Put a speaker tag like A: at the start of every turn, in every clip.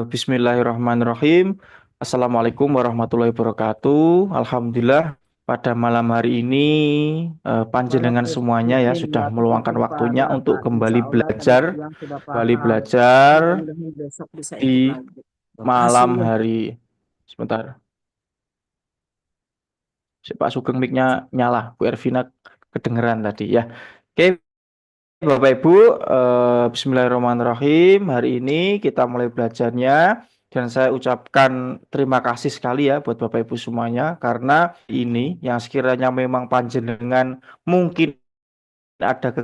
A: Bismillahirrahmanirrahim. Assalamualaikum warahmatullahi wabarakatuh. Alhamdulillah pada malam hari ini panjenengan
B: Walaupun
A: semuanya ya sudah
B: tidak
A: meluangkan
B: jumpa
A: waktunya
B: dua
A: untuk
B: abad, insya
A: kembali
B: Allah tadi
A: belajar,
B: siang sudah paham. Mudah-mudahan besok bisa ikut
A: di
B: lagi.
A: malam
B: Makasih ya.
A: hari. Sebentar, si Pak Sugeng mic-nya nyala, Bu Ervina kedengeran tadi ya. Oke, Bapak Ibu, Bismillahirrahmanirrahim. Hari ini kita mulai belajarnya dan saya ucapkan terima kasih sekali ya buat Bapak Ibu semuanya karena ini yang sekiranya memang panjenengan mungkin ada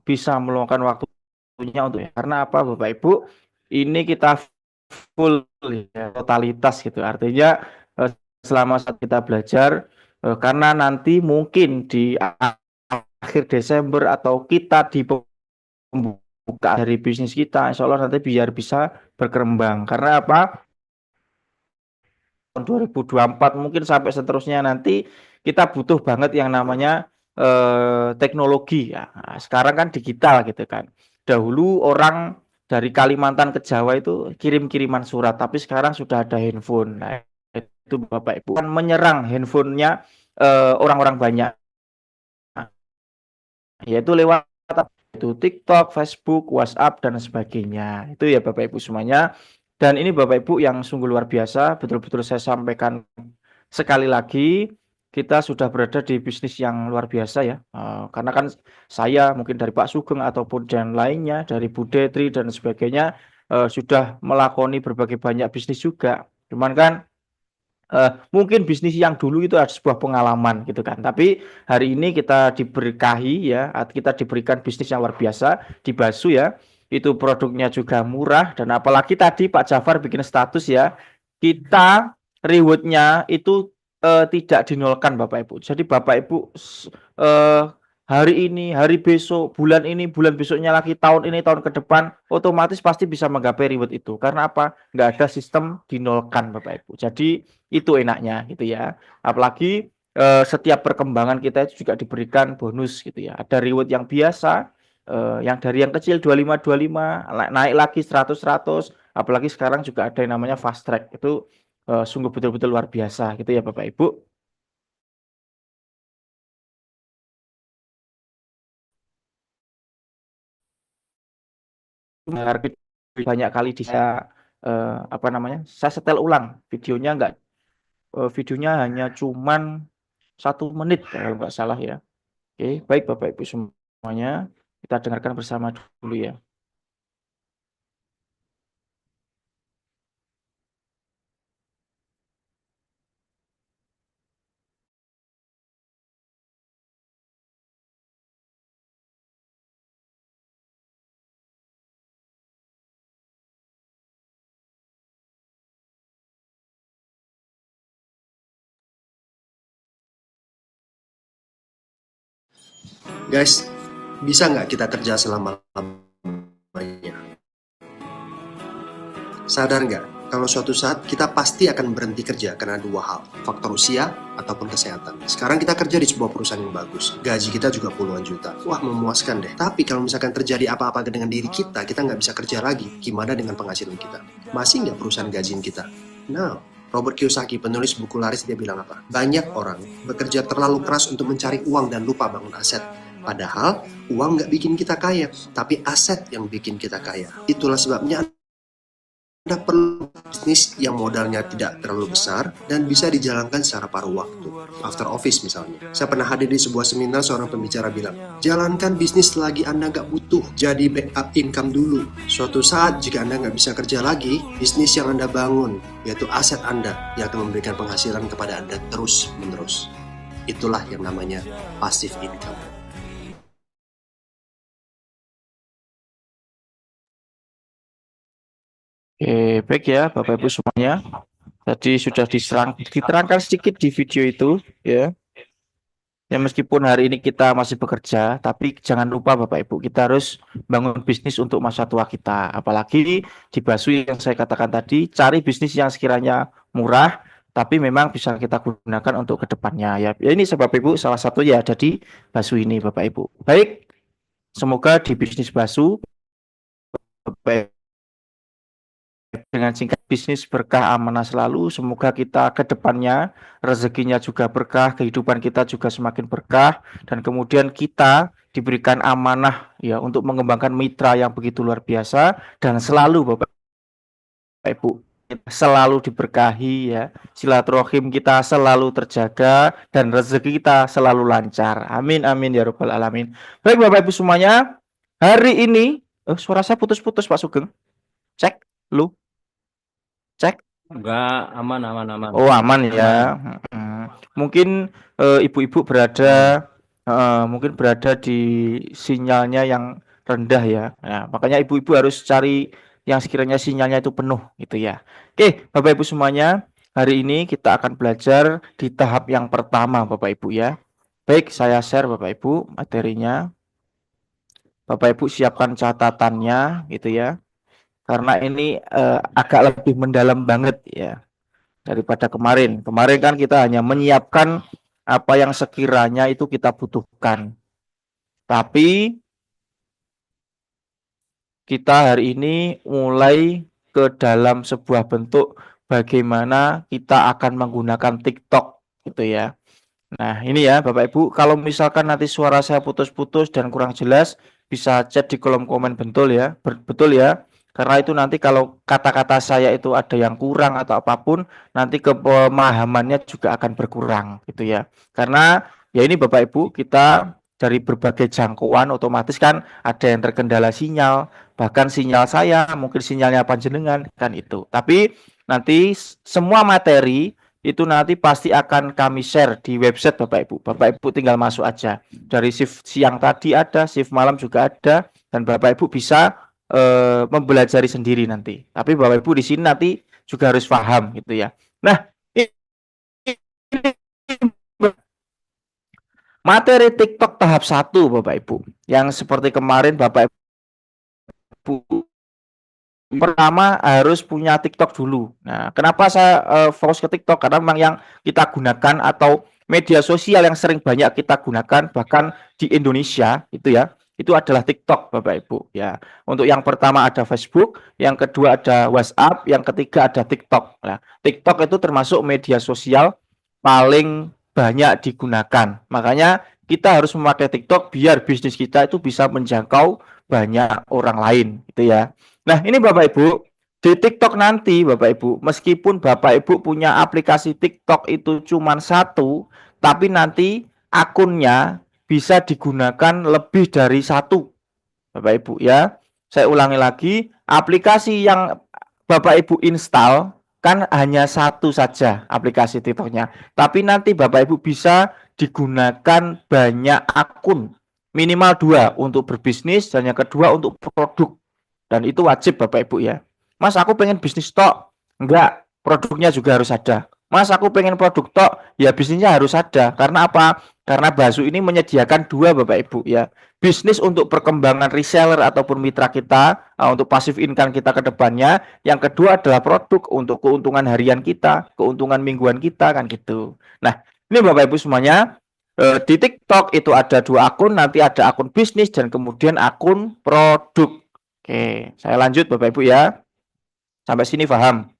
A: bisa meluangkan waktunya untuk karena apa Bapak Ibu? Ini kita full ya, totalitas gitu. Artinya eh, selama saat kita belajar karena nanti mungkin di akhir Desember atau kita di pembuka dari bisnis kita, insya Allah nanti biar bisa berkembang. Karena apa? Tahun 2024 mungkin sampai seterusnya nanti kita butuh banget yang namanya teknologi ya. Nah, sekarang kan digital gitu kan. Dahulu orang dari Kalimantan ke Jawa itu kirim-kiriman surat, tapi sekarang sudah ada handphone. Nah, itu Bapak Ibu kan menyerang handphonenya orang-orang banyak, yaitu lewat itu TikTok, Facebook, WhatsApp dan sebagainya. Itu ya Bapak Ibu semuanya. Dan ini Bapak Ibu yang sungguh luar biasa, betul-betul saya sampaikan sekali lagi, kita sudah berada di bisnis yang luar biasa ya. Karena kan saya mungkin dari Pak Sugeng ataupun dan lainnya, dari Bu Detri dan sebagainya, sudah melakoni berbagai banyak bisnis juga. Cuman kan mungkin bisnis yang dulu itu ada sebuah pengalaman gitu kan. Tapi hari ini kita diberkahi ya, kita diberikan bisnis yang luar biasa di Basu ya. Itu produknya juga murah dan apalagi tadi Pak Jafar bikin status ya, kita rewardnya itu tidak dinolkan Bapak Ibu. Jadi Bapak Ibu eh, hari ini, hari besok, bulan ini, bulan besoknya lagi, tahun ini, tahun ke depan, otomatis pasti bisa menggapai reward itu. Karena apa? Nggak ada sistem dinolkan Bapak Ibu. Jadi itu enaknya gitu ya. Apalagi setiap perkembangan kita itu juga diberikan bonus gitu ya. Ada reward yang biasa, yang dari yang kecil 25 naik lagi 100 apalagi sekarang juga ada yang namanya fast track. Itu sungguh betul-betul luar biasa gitu ya Bapak Ibu. Banyak kali di saya apa namanya? Saya setel ulang videonya enggak videonya hanya cuman 1 menit kalau nggak salah ya. Oke, baik Bapak Ibu semuanya, kita dengarkan bersama dulu ya.
C: Guys, bisa nggak kita kerja selama-lamanya? Sadar nggak kalau suatu saat kita pasti akan berhenti kerja karena dua hal, faktor usia ataupun kesehatan. Sekarang kita kerja di sebuah perusahaan yang bagus, gaji kita juga puluhan juta. Wah, memuaskan deh. Tapi kalau misalkan terjadi apa-apa dengan diri kita nggak bisa kerja lagi. Gimana dengan penghasilan kita? Masih nggak perusahaan gajiin kita? No. Robert Kiyosaki, penulis buku laris, dia bilang apa? Banyak orang bekerja terlalu keras untuk mencari uang dan lupa bangun aset. Padahal uang nggak bikin kita kaya, tapi aset yang bikin kita kaya. Itulah sebabnya Anda perlu bisnis yang modalnya tidak terlalu besar dan bisa dijalankan secara paruh waktu. After office misalnya. Saya pernah hadir di sebuah seminar, seorang pembicara bilang, jalankan bisnis selagi Anda nggak butuh, jadi backup income dulu. Suatu saat jika Anda nggak bisa kerja lagi, bisnis yang Anda bangun, yaitu aset Anda, yang akan memberikan penghasilan kepada Anda terus-menerus. Itulah yang namanya passive income.
A: Oke, baik ya Bapak Ibu semuanya. Tadi sudah diterangkan sedikit di video itu ya. Ya meskipun hari ini kita masih bekerja, tapi jangan lupa Bapak Ibu, kita harus bangun bisnis untuk masa tua kita. Apalagi di Basu yang saya katakan tadi, cari bisnis yang sekiranya murah, tapi memang bisa kita gunakan untuk kedepannya. Ya, ya ini sebab Ibu salah satu ya ada di Basu ini Bapak Ibu. Baik, semoga di bisnis Basu Bapak dengan singkat, bisnis berkah amanah selalu. Semoga kita ke depannya rezekinya juga berkah, kehidupan kita juga semakin berkah, dan kemudian kita diberikan amanah ya untuk mengembangkan mitra yang begitu luar biasa, dan selalu Bapak Ibu kita selalu diberkahi ya, silaturahim kita selalu terjaga, dan rezeki kita selalu lancar. Amin amin ya rabbal alamin. Baik Bapak Ibu semuanya, hari ini suara saya putus-putus Pak Sugeng. Cek lu, cek.
B: Enggak, aman, aman, aman.
A: Oh aman ya. Mungkin ibu-ibu berada mungkin berada di sinyalnya yang rendah ya. Nah, makanya ibu-ibu harus cari yang sekiranya sinyalnya itu penuh gitu ya. Oke, Bapak Ibu semuanya, hari ini kita akan belajar di tahap yang pertama Bapak Ibu ya. Baik, saya share Bapak Ibu materinya. Bapak Ibu siapkan catatannya gitu ya. Karena ini agak lebih mendalam banget ya daripada kemarin. Kemarin kan kita hanya menyiapkan apa yang sekiranya itu kita butuhkan. Tapi kita hari ini mulai ke dalam sebuah bentuk bagaimana kita akan menggunakan TikTok gitu ya. Nah, ini ya Bapak Ibu, kalau misalkan nanti suara saya putus-putus dan kurang jelas, bisa chat di kolom komen betul ya. Betul ya. Karena itu nanti kalau kata-kata saya itu ada yang kurang atau apapun, nanti pemahamannya juga akan berkurang gitu ya. Karena ya ini Bapak Ibu, kita dari berbagai jangkauan otomatis kan ada yang terkendala sinyal, bahkan sinyal saya, mungkin sinyalnya panjenengan kan itu. Tapi nanti semua materi itu nanti pasti akan kami share di website Bapak Ibu. Bapak Ibu tinggal masuk aja. Dari shift siang tadi ada, shift malam juga ada, dan Bapak Ibu bisa mempelajari sendiri nanti. Tapi Bapak Ibu di sini nanti juga harus paham gitu ya. Nah, materi TikTok tahap 1 Bapak Ibu. Yang seperti kemarin Bapak Ibu pertama harus punya TikTok dulu. Nah, kenapa saya fokus ke TikTok? Karena memang yang kita gunakan atau media sosial yang sering banyak kita gunakan bahkan di Indonesia itu ya, itu adalah TikTok Bapak Ibu ya. Untuk yang pertama ada Facebook, yang kedua ada WhatsApp, yang ketiga ada TikTok. Nah, TikTok itu termasuk media sosial paling banyak digunakan. Makanya kita harus memakai TikTok biar bisnis kita itu bisa menjangkau banyak orang lain gitu ya. Nah, ini Bapak Ibu, di TikTok nanti Bapak Ibu, meskipun Bapak Ibu punya aplikasi TikTok itu cuma satu, tapi nanti akunnya bisa digunakan lebih dari satu. Bapak Ibu ya. Saya ulangi lagi, aplikasi yang Bapak Ibu install kan hanya satu saja aplikasi TikToknya. Tapi nanti Bapak Ibu bisa digunakan banyak akun. Minimal 2 untuk berbisnis dan yang kedua untuk produk. Dan itu wajib Bapak Ibu ya. Mas aku pengen bisnis tok. Enggak, produknya juga harus ada. Mas aku pengen produk tok, ya bisnisnya harus ada. Karena apa? Karena Basu ini menyediakan 2 Bapak Ibu ya. Bisnis untuk perkembangan reseller ataupun mitra kita, untuk passive income kita ke depannya. Yang kedua adalah produk untuk keuntungan harian kita, keuntungan mingguan kita kan gitu. Nah, ini Bapak Ibu semuanya, di TikTok itu ada 2 akun, nanti ada akun bisnis dan kemudian akun produk. Oke, saya lanjut Bapak Ibu ya. Sampai sini paham.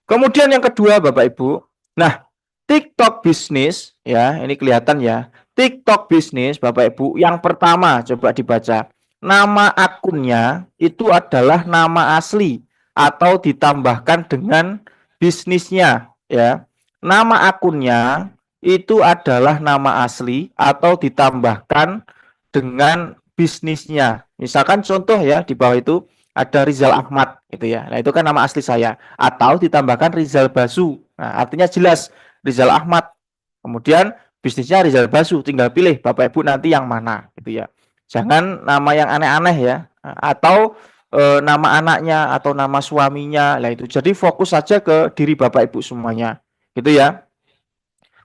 A: Kemudian yang kedua Bapak Ibu. Nah, TikTok bisnis ya, ini kelihatan ya. TikTok bisnis Bapak Ibu, yang pertama coba dibaca. Nama akunnya itu adalah nama asli atau ditambahkan dengan bisnisnya ya. Nama akunnya itu adalah nama asli atau ditambahkan dengan bisnisnya. Misalkan contoh ya, di bawah itu ada Rizal Ahmad gitu ya. Nah, itu kan nama asli saya, atau ditambahkan Rizal Basu. Nah, artinya jelas Rizal Ahmad. Kemudian bisnisnya Rizal Basu, tinggal pilih Bapak Ibu nanti yang mana gitu ya. Jangan nama yang aneh-aneh ya. Atau nama anaknya atau nama suaminya. Nah, itu. Jadi fokus saja ke diri Bapak Ibu semuanya. Gitu ya.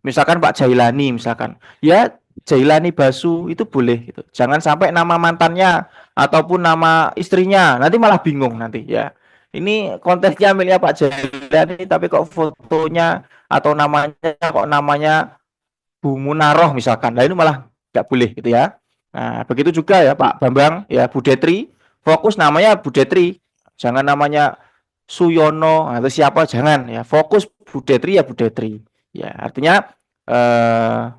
A: Misalkan Pak Jailani misalkan. Ya Jailani Basu itu boleh gitu. Jangan sampai nama mantannya ataupun nama istrinya, nanti malah bingung nanti ya. Ini konteksnya miliknya Pak Jailani tapi kok fotonya atau namanya Bu Munaroh misalkan. Nah, ini malah nggak boleh gitu ya. Nah, begitu juga ya Pak Bambang ya, Bu Detri, fokus namanya Bu Detri. Jangan namanya Suyono atau siapa, jangan ya. Fokus Budetri ya Budetri. Ya, artinya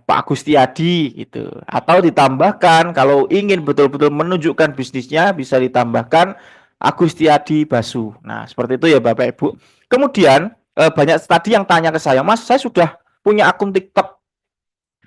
A: Pak Agustiadi gitu. Atau ditambahkan kalau ingin betul-betul menunjukkan bisnisnya bisa ditambahkan Agustiadi Basu. Nah, seperti itu ya Bapak Ibu. Kemudian banyak tadi yang tanya ke saya, Mas, saya sudah punya akun TikTok.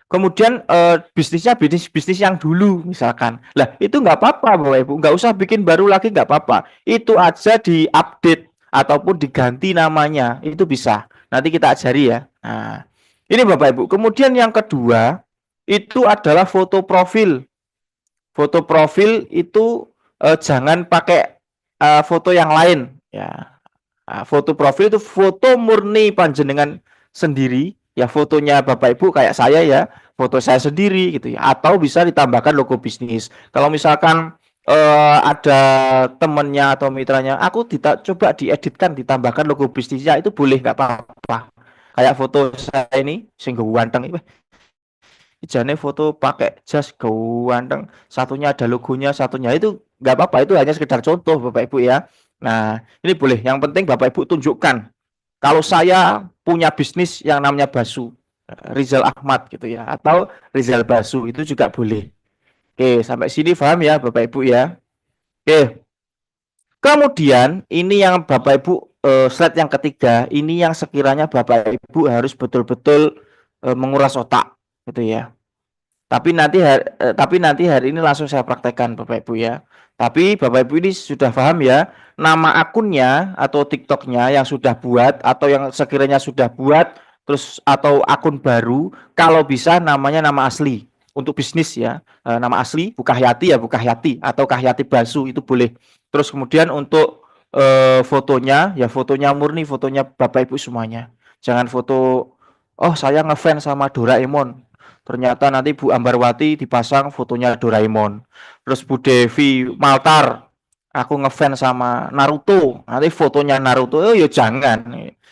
A: Kemudian bisnisnya bisnis yang dulu misalkan. Lah itu nggak apa-apa Bapak Ibu, nggak usah bikin baru lagi nggak apa-apa. Itu aja diupdate ataupun diganti namanya, itu bisa. Nanti kita ajari ya. Nah, ini Bapak Ibu. Kemudian yang kedua itu adalah foto profil. Foto profil itu jangan pakai foto yang lain ya. Nah, foto profil itu foto murni panjenengan sendiri, ya fotonya Bapak Ibu kayak saya ya, foto saya sendiri gitu ya, atau bisa ditambahkan logo bisnis. Kalau misalkan ada temennya atau mitranya, aku coba dieditkan, ditambahkan logo bisnisnya, itu boleh nggak apa-apa. Kayak foto saya ini, sing ganteng, jane foto pakai jas ganteng, satunya ada logonya, satunya itu nggak apa-apa, itu hanya sekedar contoh Bapak Ibu ya. Nah, ini boleh. Yang penting Bapak Ibu tunjukkan kalau saya punya bisnis yang namanya Basu, Rizal Ahmad gitu ya, atau Rizal Basu, itu juga boleh. Oke, sampai sini paham ya Bapak Ibu ya. Oke. Kemudian ini yang Bapak Ibu slide yang ketiga, ini yang sekiranya Bapak Ibu harus betul-betul menguras otak gitu ya. Tapi nanti hari ini langsung saya praktekkan Bapak Ibu ya. Tapi Bapak Ibu ini sudah paham ya, nama akunnya atau TikToknya yang sudah buat atau yang sekiranya sudah buat terus atau akun baru, kalau bisa namanya nama asli untuk bisnis ya. Nama asli Bukahyati ya, Bukahyati atau Kahyati Basu itu boleh. Terus kemudian untuk fotonya ya, fotonya murni, fotonya Bapak Ibu semuanya. Jangan foto oh saya ngefans sama Doraemon. Ternyata nanti Bu Ambarwati dipasang fotonya Doraemon. Terus Bu Devi Maltar, aku ngefans sama Naruto. Nanti fotonya Naruto, oh ya jangan.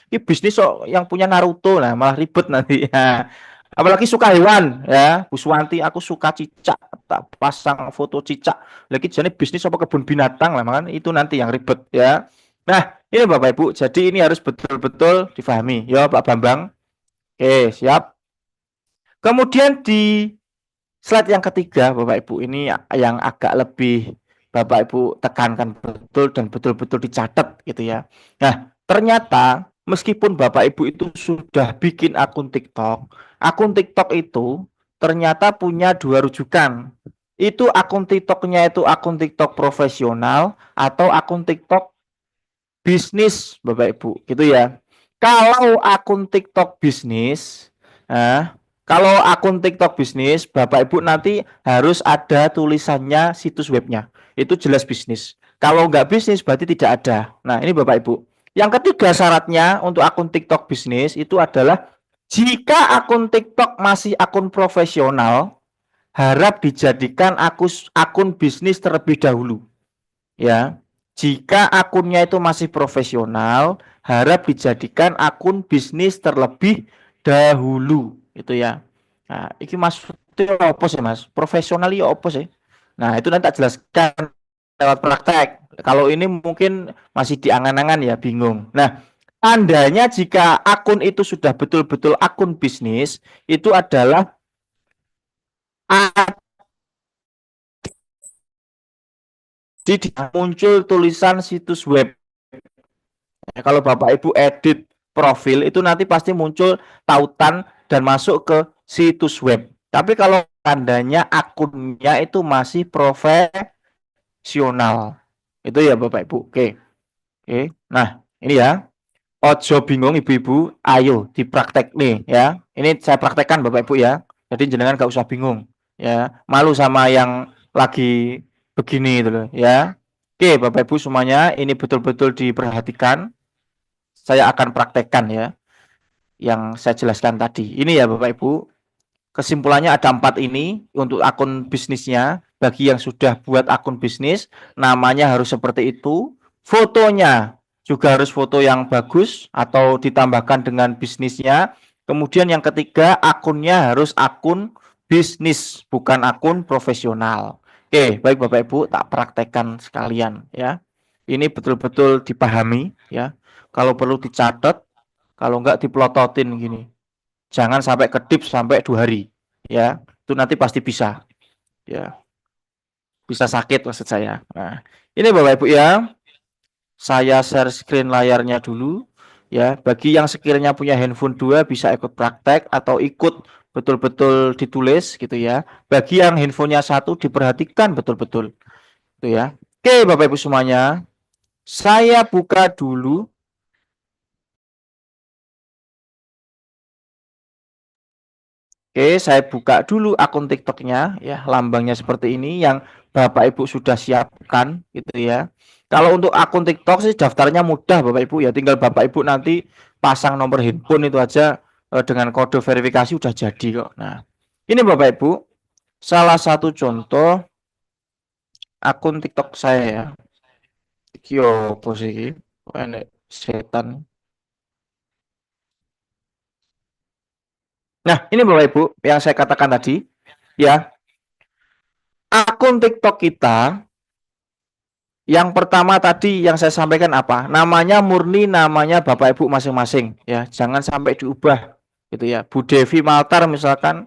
A: Ini bisnis kok yang punya Naruto lah, malah ribet nanti. Ya. Apalagi suka hewan ya, Bu Suwanti, aku suka cicak, tak pasang foto cicak. Lagi jadi bisnis apa kebun binatang lah, makanya itu nanti yang ribet ya. Nah, ini Bapak Ibu, jadi ini harus betul-betul difahami. Ya Pak Bambang. Oke, siap. Kemudian di slide yang ketiga, Bapak Ibu, ini yang agak lebih Bapak Ibu tekankan betul dan betul-betul dicatat gitu ya. Nah, ternyata meskipun Bapak Ibu itu sudah bikin akun TikTok itu ternyata punya dua rujukan. Itu akun TikToknya itu akun TikTok profesional atau akun TikTok bisnis, Bapak Ibu, gitu ya. Kalau akun TikTok bisnis, kalau akun TikTok bisnis, Bapak Ibu nanti harus ada tulisannya situs webnya. Itu jelas bisnis. Kalau nggak bisnis berarti tidak ada. Nah, ini Bapak Ibu. Yang ketiga syaratnya untuk akun TikTok bisnis itu adalah jika akun TikTok masih akun profesional, harap dijadikan akun bisnis terlebih dahulu. Ya. Jika akunnya itu masih profesional, harap dijadikan akun bisnis terlebih dahulu, itu ya. Nah, iki maksudnya apa sih Mas? Profesional ya apa sih? Nah, itu nanti tak jelaskan lewat praktek. Kalau ini mungkin masih diangan-angan ya, bingung. Nah, tandanya jika akun itu sudah betul-betul akun bisnis, itu adalah jadi muncul tulisan situs web. Kalau Bapak Ibu edit profil itu nanti pasti muncul tautan dan masuk ke situs web. Tapi kalau tandanya akunnya itu masih profesional. Itu ya Bapak Ibu. Oke. Oke. Nah, ini ya. Ojo bingung ibu-ibu, ayo dipraktek nih ya. Ini saya praktekkan Bapak Ibu ya. Jadi jenengan gak usah bingung ya. Malu sama yang lagi begini itu loh ya. Oke, Bapak Ibu semuanya, ini betul-betul diperhatikan. Saya akan praktekkan ya yang saya jelaskan tadi. Ini ya Bapak Ibu. Kesimpulannya ada 4 ini untuk akun bisnisnya. Bagi yang sudah buat akun bisnis, namanya harus seperti itu. Fotonya juga harus foto yang bagus atau ditambahkan dengan bisnisnya. Kemudian yang ketiga, akunnya harus akun bisnis, bukan akun profesional. Oke, baik Bapak Ibu, tak praktekkan sekalian ya. Ini betul-betul dipahami ya. Kalau perlu dicatat, kalau enggak dipelototin gini. Jangan sampai kedip sampai 2 hari ya. Itu nanti pasti bisa ya. Bisa sakit maksud saya. Nah, ini Bapak Ibu ya. Saya share screen layarnya dulu ya. Bagi yang sekiranya punya handphone 2 bisa ikut praktek atau ikut betul-betul ditulis gitu ya. Bagi yang handphonenya 1 diperhatikan betul-betul gitu ya. Oke, Bapak Ibu semuanya. Saya buka dulu. Oke, saya buka dulu akun TikToknya ya, lambangnya seperti ini yang Bapak Ibu sudah siapkan gitu ya. Kalau untuk akun TikTok sih daftarnya mudah Bapak Ibu ya, tinggal Bapak Ibu nanti pasang nomor handphone itu aja dengan kode verifikasi udah jadi kok. Nah, ini Bapak Ibu salah satu contoh akun TikTok saya ya. Iki opo sih iki? Kok enek setan. Nah, ini Bapak Ibu yang saya katakan tadi ya. Akun TikTok kita yang pertama tadi yang saya sampaikan apa? Namanya murni namanya Bapak Ibu masing-masing ya. Jangan sampai diubah gitu ya. Bu Devi Maltar misalkan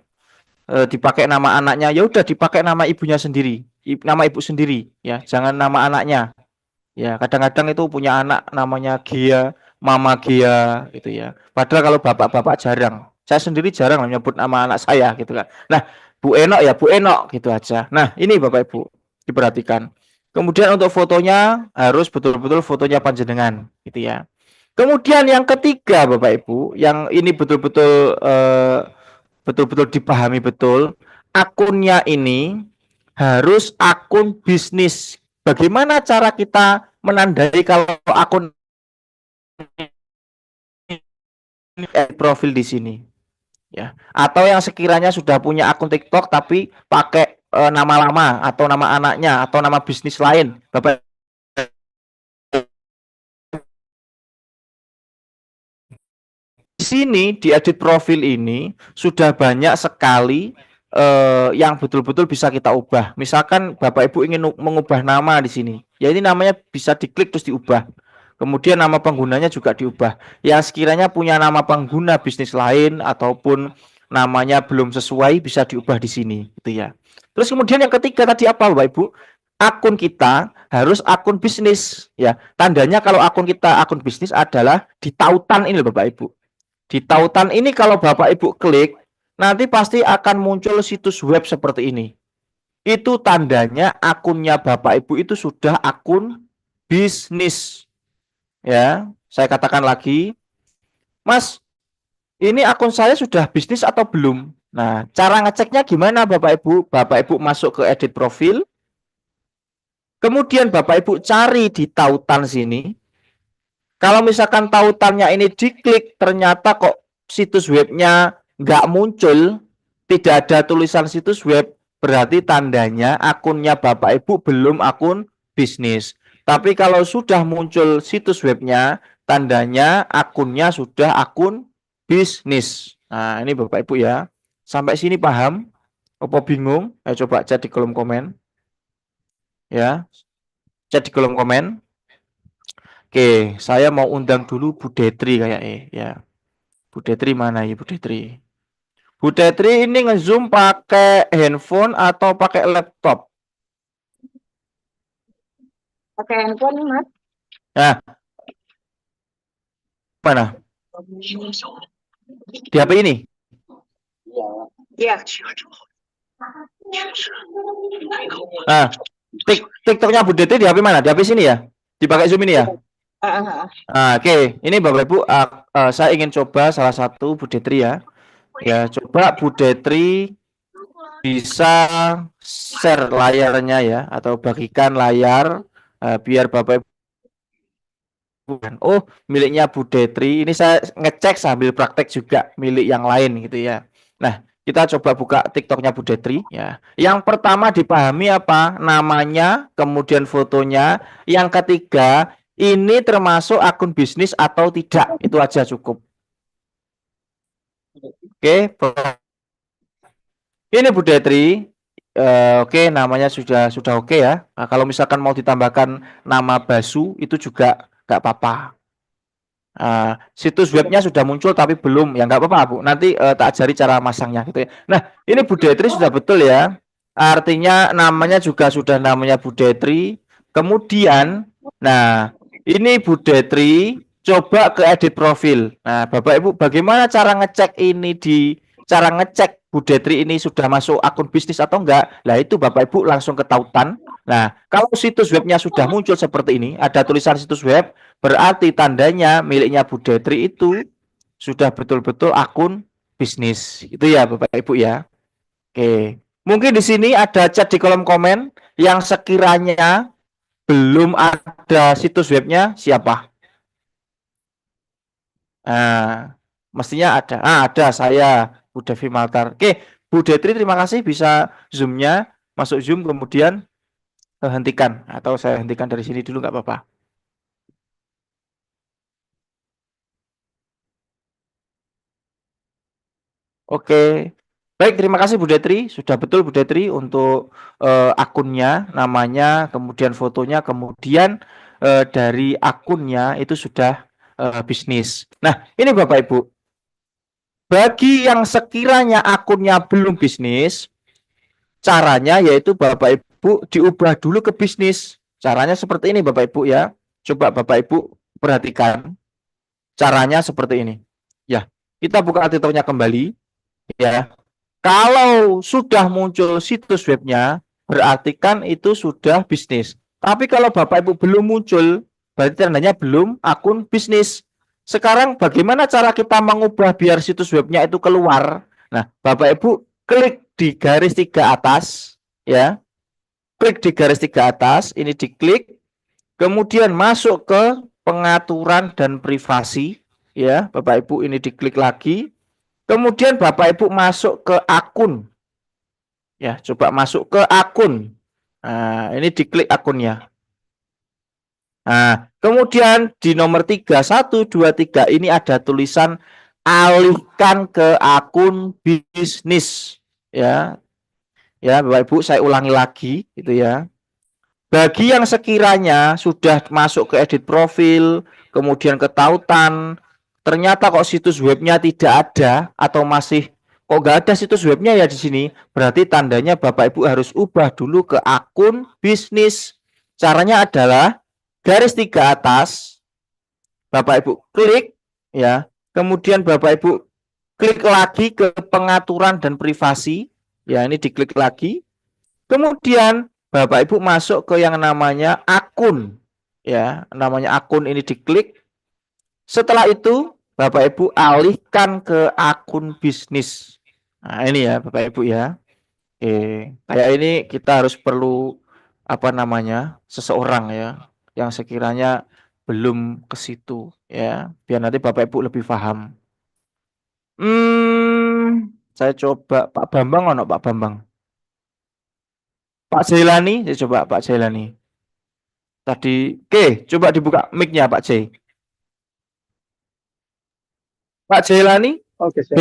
A: dipakai nama anaknya, ya udah dipakai nama ibunya sendiri, nama ibu sendiri ya. Jangan nama anaknya. Ya, kadang-kadang itu punya anak namanya Gia, Mama Gia gitu ya. Padahal kalau bapak-bapak jarang. Saya sendiri jarang menyebut nama anak saya gitu kan. Nah, Bu Enok ya Bu Enok gitu aja. Nah, ini Bapak Ibu diperhatikan. Kemudian untuk fotonya harus betul-betul fotonya panjenengan gitu ya. Kemudian yang ketiga Bapak Ibu, yang ini betul-betul betul-betul dipahami betul, akunnya ini harus akun bisnis. Bagaimana cara kita menandai kalau akun profil di sini ya, atau yang sekiranya sudah punya akun TikTok tapi pakai nama lama atau nama anaknya atau nama bisnis lain, Bapak di sini di edit profil ini sudah banyak sekali yang betul-betul bisa kita ubah. Misalkan Bapak Ibu ingin mengubah nama di sini, ya ini namanya bisa diklik terus diubah. Kemudian nama penggunanya juga diubah. Yang sekiranya punya nama pengguna bisnis lain ataupun namanya belum sesuai bisa diubah di sini, gitu ya. Terus kemudian yang ketiga tadi apa, Bapak Ibu? Akun kita harus akun bisnis, ya. Tandanya kalau akun kita akun bisnis adalah di tautan ini, Bapak Ibu. Di tautan ini kalau Bapak Ibu klik, nanti pasti akan muncul situs web seperti ini. Itu tandanya akunnya Bapak Ibu itu sudah akun bisnis. Ya, saya katakan lagi, Mas, ini akun saya sudah bisnis atau belum? Nah, cara ngeceknya gimana Bapak Ibu? Bapak Ibu masuk ke edit profil, kemudian Bapak Ibu cari di tautan sini. Kalau misalkan tautannya ini diklik, ternyata kok situs webnya nggak muncul, tidak ada tulisan situs web, berarti tandanya akunnya Bapak Ibu belum akun bisnis. Tapi kalau sudah muncul situs webnya, tandanya akunnya sudah akun bisnis. Nah, ini Bapak Ibu ya. Sampai sini paham? Apa bingung? Ayo coba chat di kolom komen. Ya, chat di kolom komen. Oke, saya mau undang dulu Bu Detri kayaknya ya. Bu Detri mana ya Bu Detri? Bu Detri ini nge-zoom pakai handphone atau pakai laptop?
B: Pakai handphone, Mas.
A: Nah, mana? Di HP ini?
B: Iya.
A: Nah, TikToknya Bu Detri di HP mana? Di HP sini ya? Dipakai zoom ini ya? Nah, oke. Ini Bapak Ibu, saya ingin coba salah satu Bu Detri ya. Ya, coba Bu Detri bisa share layarnya ya, atau bagikan layar biar Bapak Ibu. Oh, miliknya Bu Detri. Ini saya ngecek sambil praktek juga milik yang lain gitu ya. Nah, kita coba buka TikToknya Bu Detri ya. Yang pertama dipahami apa? Namanya, kemudian fotonya. Yang ketiga, ini termasuk akun bisnis atau tidak? Itu aja cukup. Oke, ini Bu Detri. Oke, namanya sudah oke ya. Nah, kalau misalkan mau ditambahkan nama Basu itu juga nggak apa-apa. Situs webnya sudah muncul tapi belum, ya nggak apa-apa Bu. Nanti tak ajari cara masangnya gitu ya. Nah, ini Bu Detri sudah betul ya. Artinya namanya juga sudah namanya Bu Detri. Kemudian, nah ini Bu Detri coba ke edit profil. Nah, Bapak Ibu, bagaimana cara ngecek ini cara ngecek Bu Detri ini sudah masuk akun bisnis atau enggak? Nah, itu Bapak Ibu langsung ke tautan. Nah, kalau situs webnya sudah muncul seperti ini, ada tulisan situs web, berarti tandanya miliknya Bu Detri itu sudah betul-betul akun bisnis. Itu ya Bapak Ibu ya. Oke. Mungkin di sini ada chat di kolom komen yang sekiranya belum ada situs webnya siapa? Nah, mestinya ada. Ada saya Bu Devi Maltar. Oke, Bu Detri terima kasih bisa zoom-nya masuk zoom kemudian hentikan atau saya hentikan dari sini dulu nggak apa-apa. Oke. Baik, terima kasih Bu Detri. Sudah betul Bu Detri untuk akunnya, namanya, kemudian fotonya, kemudian dari akunnya itu sudah bisnis. Nah, ini Bapak Ibu. Bagi yang sekiranya akunnya belum bisnis, caranya yaitu Bapak Ibu diubah dulu ke bisnis. Caranya seperti ini Bapak Ibu ya. Coba Bapak Ibu perhatikan caranya seperti ini. Ya, kita buka titornya kembali ya. Kalau sudah muncul situs webnya, berarti kan itu sudah bisnis. Tapi kalau Bapak Ibu belum muncul, berarti tandanya belum akun bisnis. Sekarang bagaimana cara kita mengubah biar situs webnya itu keluar? Nah, Bapak Ibu klik di garis 3 atas, ya. Klik di garis 3 atas, ini diklik, kemudian masuk ke pengaturan dan privasi, ya. Bapak Ibu ini diklik lagi. Kemudian Bapak Ibu masuk ke akun. Ya, coba masuk ke akun. Nah, ini diklik akunnya. Nah, kemudian di nomor 3, 1, 2, 3 ini ada tulisan alihkan ke akun bisnis. Ya, ya Bapak Ibu saya ulangi lagi gitu ya. Bagi yang sekiranya sudah masuk ke edit profil, kemudian ke tautan, ternyata kok situs webnya tidak ada atau masih kok nggak ada situs webnya ya di sini, berarti tandanya Bapak Ibu harus ubah dulu ke akun bisnis. Caranya adalah garis 3 atas, Bapak Ibu klik ya, kemudian Bapak Ibu klik lagi ke pengaturan dan privasi, ya ini diklik lagi. Kemudian Bapak Ibu masuk ke yang namanya akun. Ya, namanya akun ini diklik. Setelah itu Bapak Ibu alihkan ke akun bisnis. Nah, ini ya Bapak Ibu ya. Kayak ini kita harus perlu apa namanya? Seseorang ya yang sekiranya belum ke situ ya, biar nanti Bapak Ibu lebih paham. Saya coba Pak Bambang ono Pak Bambang. Pak Jailani, saya coba Pak Jailani. Tadi, oke, coba dibuka mic-nya Pak J. Pak Jailani,
B: Oke, siap.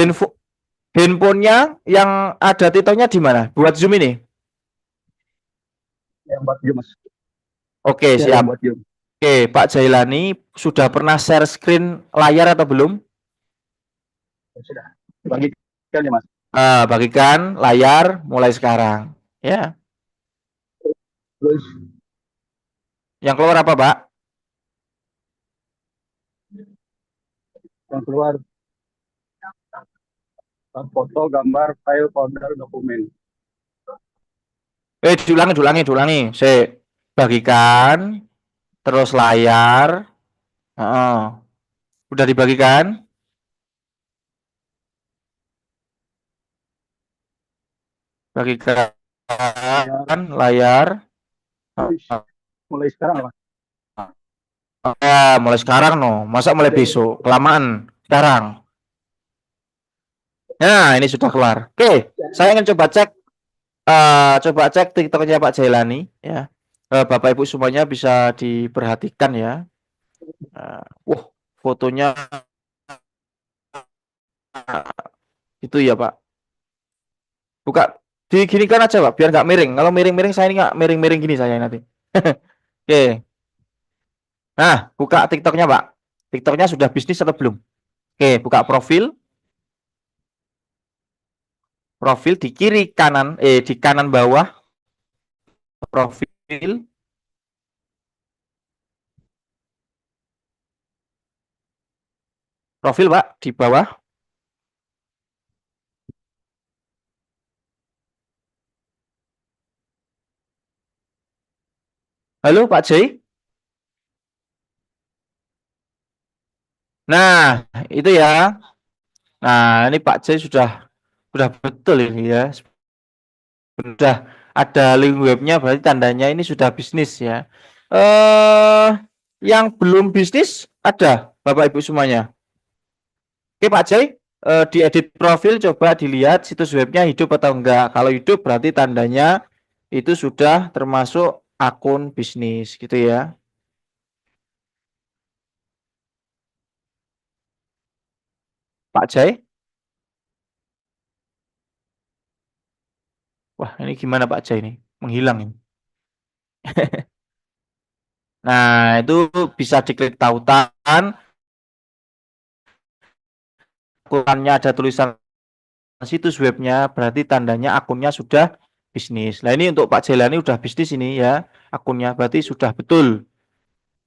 A: handphonenya yang ada titelnya di mana? Buat Zoom ini.
B: Yang buat Zoom, Mas.
A: Oke,
B: Ya,
A: siap.
B: yang buat Zoom.
A: Oke, Pak Jailani sudah pernah share screen layar atau belum?
B: Sudah. Bagikan ya, Mas.
A: Bagikan layar mulai sekarang. Ya.
B: Terus
A: Yang keluar apa, Pak?
B: yang keluar foto, gambar, file, folder, dokumen.
A: Diulangi. Saya bagikan, terus layar. Udah dibagikan? Bagikan layar.
B: Mulai sekarang, Mas.
A: Mulai sekarang masa mulai besok, kelamaan sekarang. Nah, ini sudah keluar. Oke, saya ingin coba cek TikToknya Pak Jailani ya. Bapak Ibu semuanya bisa diperhatikan ya. Fotonya itu ya Pak. Buka diginikan aja Pak, biar nggak miring. Kalau miring-miring saya ini nggak miring-miring gini saya nanti. Oke. Nah, buka TikToknya Pak. TikToknya sudah bisnis atau belum? Oke, buka profil. Profil di kiri kanan, di kanan bawah. Profil. Profil Pak, di bawah. Halo Pak J. Nah, itu ya. Nah, ini Pak J sudah betul ini ya. Sudah ada link webnya, berarti tandanya ini sudah bisnis ya. Yang belum bisnis ada Bapak Ibu semuanya. Oke Pak Jai, di edit profil coba dilihat situs webnya hidup atau enggak. Kalau hidup berarti tandanya itu sudah termasuk akun bisnis gitu ya. Pak Jai. Wah, ini gimana Pak Jai ini? Menghilang ini. Nah, itu bisa diklik tautan, akunnya ada tulisan situs webnya, berarti tandanya akunnya sudah bisnis. Nah, ini untuk Pak Jelani udah bisnis ini ya, akunnya berarti sudah betul.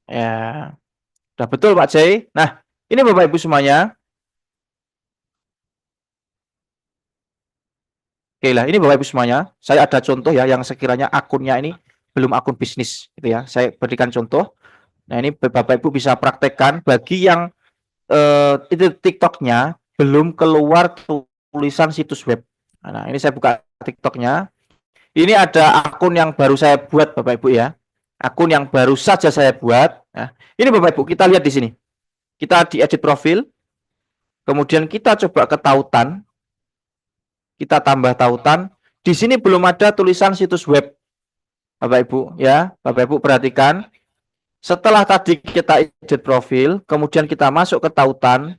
A: Ya, sudah betul Pak Jai. Nah, ini Bapak Ibu semuanya. Oke lah, ini Bapak Ibu semuanya. Saya ada contoh ya yang sekiranya akunnya ini belum akun bisnis gitu ya. Saya berikan contoh. Nah, ini Bapak Ibu bisa praktekkan bagi yang itu TikToknya belum keluar tulisan situs web. Nah, ini saya buka TikToknya. Ini ada akun yang baru saya buat Bapak Ibu ya. Akun yang baru saja saya buat. Nah, ini Bapak Ibu kita lihat di sini. Kita di edit profil. Kemudian kita coba ke tautan. Kita tambah tautan. Di sini belum ada tulisan situs web. Bapak Ibu ya. Bapak Ibu perhatikan. Setelah tadi kita edit profil, kemudian kita masuk ke tautan.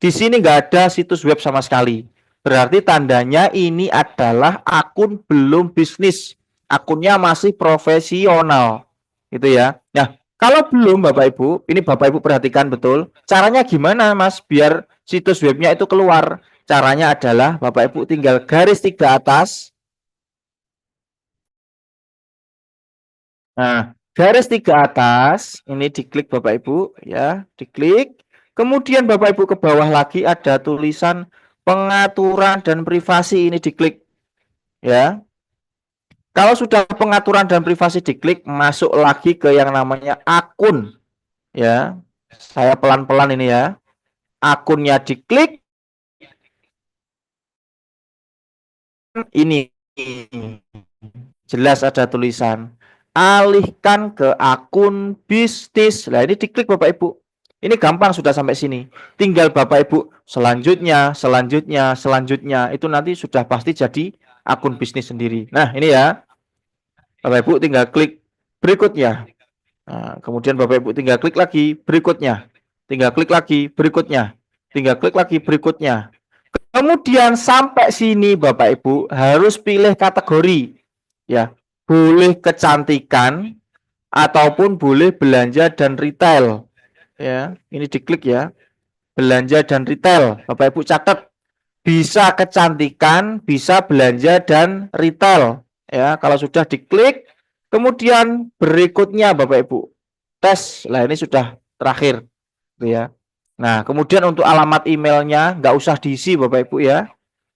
A: Di sini nggak ada situs web sama sekali. Berarti tandanya ini adalah akun belum bisnis. Akunnya masih profesional. Gitu ya. Nah, kalau belum Bapak Ibu, ini Bapak Ibu perhatikan betul. Caranya gimana Mas biar situs webnya itu keluar? Caranya adalah Bapak Ibu tinggal garis 3 atas. Nah, garis 3 atas ini diklik Bapak Ibu ya, diklik. Kemudian Bapak Ibu ke bawah lagi ada tulisan pengaturan dan privasi, ini diklik ya. Kalau sudah pengaturan dan privasi diklik, masuk lagi ke yang namanya akun ya. Saya pelan-pelan ini ya. Akunnya diklik. Ini jelas ada tulisan alihkan ke akun bisnis. Nah, ini diklik Bapak Ibu. Ini gampang sudah sampai sini. Tinggal Bapak Ibu selanjutnya, itu nanti sudah pasti jadi akun bisnis sendiri. Nah, ini ya. Bapak Ibu tinggal klik berikutnya. Nah, kemudian Bapak Ibu tinggal klik lagi berikutnya. Tinggal klik lagi berikutnya. Tinggal klik lagi berikutnya. Kemudian sampai sini Bapak Ibu harus pilih kategori. Ya, boleh kecantikan ataupun boleh belanja dan retail. Ya, ini diklik ya. Belanja dan retail. Bapak Ibu catat, bisa kecantikan, bisa belanja dan retail. Ya, kalau sudah diklik, kemudian berikutnya Bapak Ibu tes. Lah ini sudah terakhir, gitu ya. Nah, kemudian untuk alamat emailnya nggak usah diisi Bapak Ibu ya,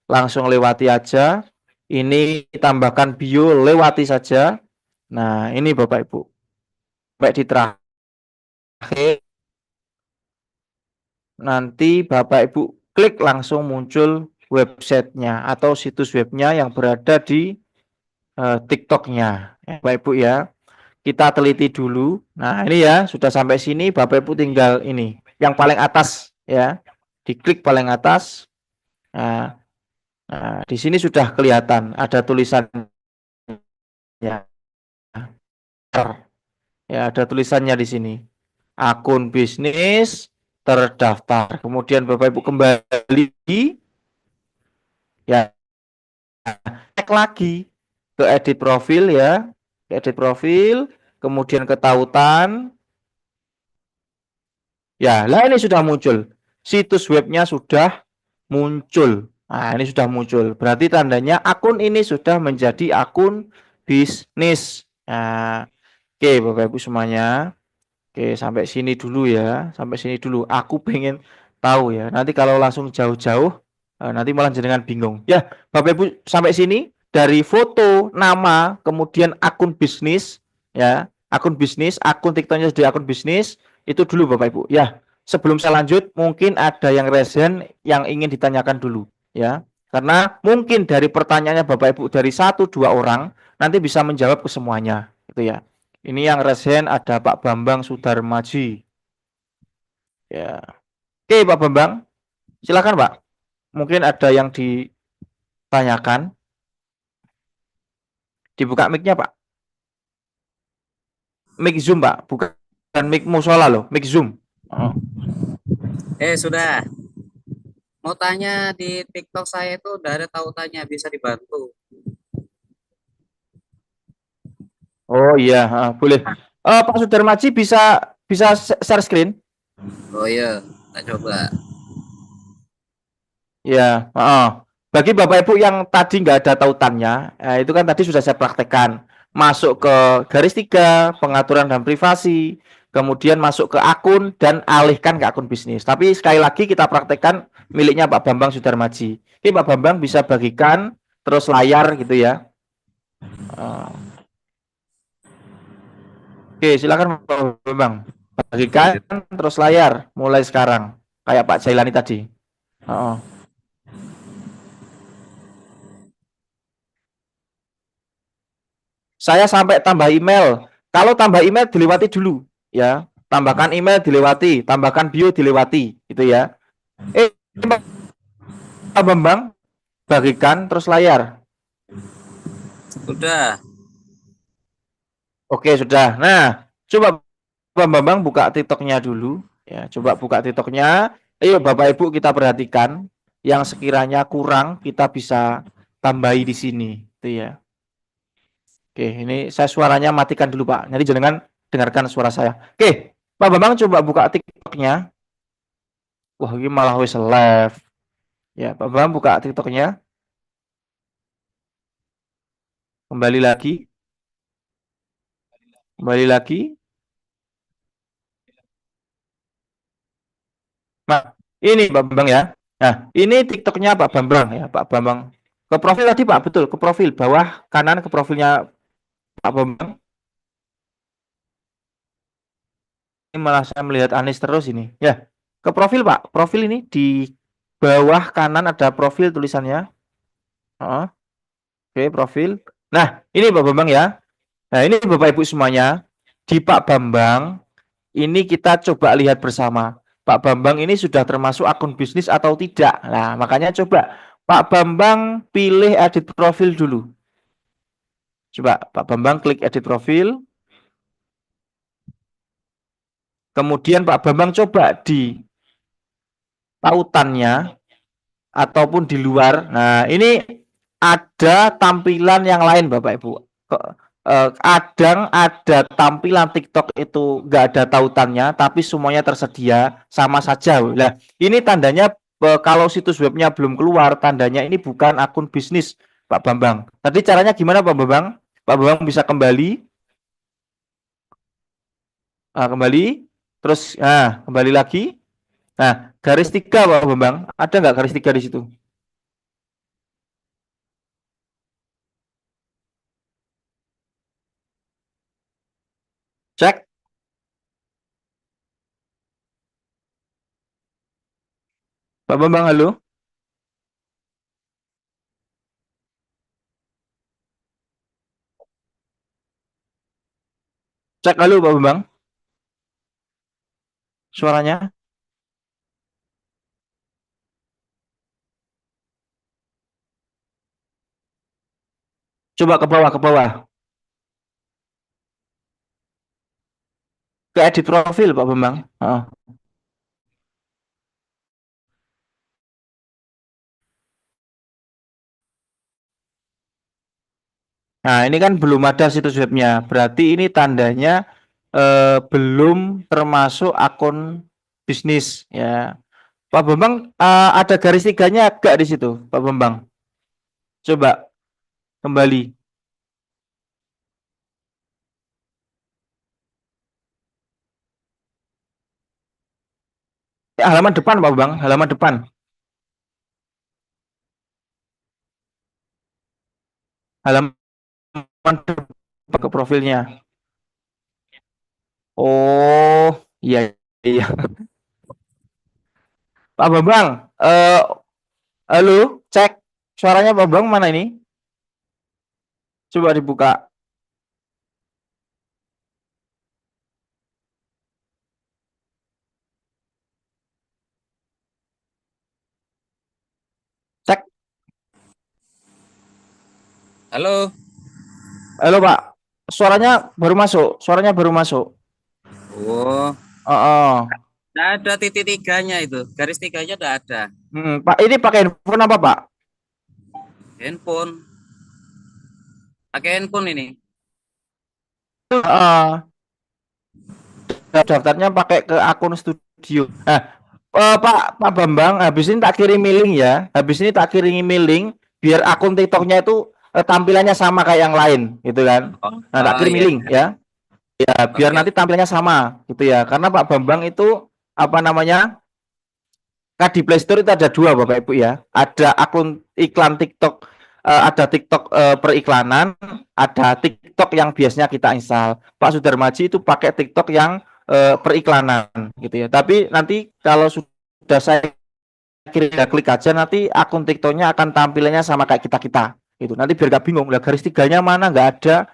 A: langsung lewati aja. Ini tambahkan bio, lewati saja. Nah, ini Bapak Ibu. Sampai di terakhir, nanti Bapak Ibu klik langsung muncul websitenya atau situs webnya yang berada di TikToknya. Bapak Ibu ya, kita teliti dulu. Nah, ini ya, sudah sampai sini Bapak Ibu tinggal ini, yang paling atas ya, diklik paling atas. Nah, di sini sudah kelihatan ada tulisannya. Ya, ada tulisannya di sini. Akun bisnis terdaftar. Kemudian Bapak Ibu kembali ya. cek lagi ke edit profil ya, ke edit profil, kemudian ke tautan. Ya, lah ini sudah muncul. Situs webnya sudah muncul. Nah, ini sudah muncul. Berarti tandanya akun ini sudah menjadi akun bisnis. Nah, oke Bapak Ibu semuanya. Oke, sampai sini dulu ya. Sampai sini dulu. Aku pengen tahu ya. Nanti kalau langsung jauh-jauh, nanti malah jenengan bingung. Ya, Bapak Ibu sampai sini dari foto, nama, kemudian akun bisnis, ya, akun bisnis, akun TikToknya jadi akun bisnis, itu dulu Bapak Ibu. Ya, sebelum saya lanjut, mungkin ada yang resen yang ingin ditanyakan dulu, ya. Karena mungkin dari pertanyaannya Bapak Ibu dari 1-2 orang nanti bisa menjawab ke semuanya, gitu ya. Ini yang resen ada Pak Bambang Sudarmaji. Ya. Oke, Pak Bambang. Silakan, Pak. Mungkin ada yang ditanyakan. Dibuka mic-nya, Pak. Mic Zoom, Pak. Bukan mic musola loh, mic Zoom. Oh.
B: Sudah. Mau tanya di TikTok saya itu udah ada tautannya, bisa dibantu.
A: Oh iya, boleh. Pak Sudarmaji bisa bisa share screen?
B: Oh iya, kita coba.
A: Ya, bagi Bapak Ibu yang tadi nggak ada tautannya, itu kan tadi sudah saya praktekkan. Masuk ke garis 3, pengaturan dan privasi, kemudian masuk ke akun dan alihkan ke akun bisnis. Tapi sekali lagi kita praktekkan miliknya Pak Bambang Sudarmaji. Oke, Pak Bambang bisa bagikan terus layar gitu ya. Oke, silakan Pak Bambang. Bagikan terus layar mulai sekarang. Kayak Pak Jailani tadi. Saya sampai tambah email. Kalau tambah email dilewati dulu, ya. Tambahkan email dilewati, tambahkan bio dilewati, gitu ya. Pak Bambang, bagikan terus layar.
B: Sudah.
A: Oke, sudah. Nah, coba Pak Bambang buka TikToknya dulu, ya. Coba buka TikToknya. Ayo Bapak Ibu kita perhatikan yang sekiranya kurang kita bisa tambahi di sini, gitu ya. Oke, ini saya suaranya matikan dulu Pak. Nanti jangan dengarkan suara saya. Oke, Pak Bambang coba buka TikToknya. Wah, ini malah wis live. Ya, Pak Bambang buka TikToknya. Kembali lagi. Kembali lagi. Nah, ini Pak Bambang ya. Nah, ini TikToknya Pak Bambang ya, Pak Bambang. Ke profil tadi Pak, betul, ke profil bawah kanan ke profilnya Pak Bambang. Ini malah saya melihat Anies terus ini. Ya, ke profil Pak. Profil ini di bawah kanan ada profil tulisannya. Oke, profil. Nah, ini Pak Bambang ya. Nah, ini Bapak Ibu semuanya. Di Pak Bambang, ini kita coba lihat bersama. Pak Bambang ini sudah termasuk akun bisnis atau tidak. Nah, makanya coba Pak Bambang pilih edit profil dulu. Coba Pak Bambang klik edit profil. Kemudian Pak Bambang coba di tautannya ataupun di luar. Nah, ini ada tampilan yang lain Bapak Ibu. Kadang ada tampilan TikTok itu nggak ada tautannya, tapi semuanya tersedia sama saja. Nah, ini tandanya kalau situs webnya belum keluar, tandanya ini bukan akun bisnis Pak Bambang. Tadi caranya gimana Pak Bambang? Pak Bambang bisa kembali, terus kembali lagi. Nah, garis 3 Pak Bambang, ada nggak garis 3 di situ? Cek. Pak Bambang, halo. Cek halo Pak Bambang. Suaranya. Coba ke bawah, ke bawah. Ke edit profil Pak Bambang. Nah, ini kan belum ada situs webnya. Berarti ini tandanya belum termasuk akun bisnis ya. Pak Bambang, ada garis tiganya enggak di situ, Pak Bambang? Coba kembali. Halaman depan, Pak Bambang, halaman depan. Halaman depan ke profilnya. Oh, iya iya. Pak Bambang, halo, cek suaranya Pak Bambang mana ini? Coba dibuka. Cek.
B: Halo.
A: Halo Pak. Suaranya baru masuk. Suaranya baru masuk.
B: Oh,
A: Oh, oh.
B: nggak ada titik tiganya itu. Garis tiganya nggak ada.
A: Pak, ini pakai handphone apa Pak?
B: Handphone. Pakai handphone ini.
A: Uh, daftarnya pakai ke akun studio. Nah, Pak Bambang, habis ini tak kirim link ya. Habis ini tak kirim link biar akun TikToknya itu tampilannya sama kayak yang lain, gitu kan? Nah, tak kirim
B: iya.
A: link ya. Ya, biar
B: Oke.
A: nanti tampilannya sama, gitu ya. Karena Pak Bambang itu apa namanya? Kan di Play Store itu ada dua Bapak Ibu ya. Ada akun iklan TikTok, ada TikTok periklanan, ada TikTok yang biasanya kita install. Pak Sudarmaji itu pakai TikTok yang periklanan gitu ya. Tapi nanti kalau sudah saya klik aja nanti akun TikToknya akan tampilannya sama kayak kita gitu. Nanti biar gak bingung lah garis tiganya mana nggak ada,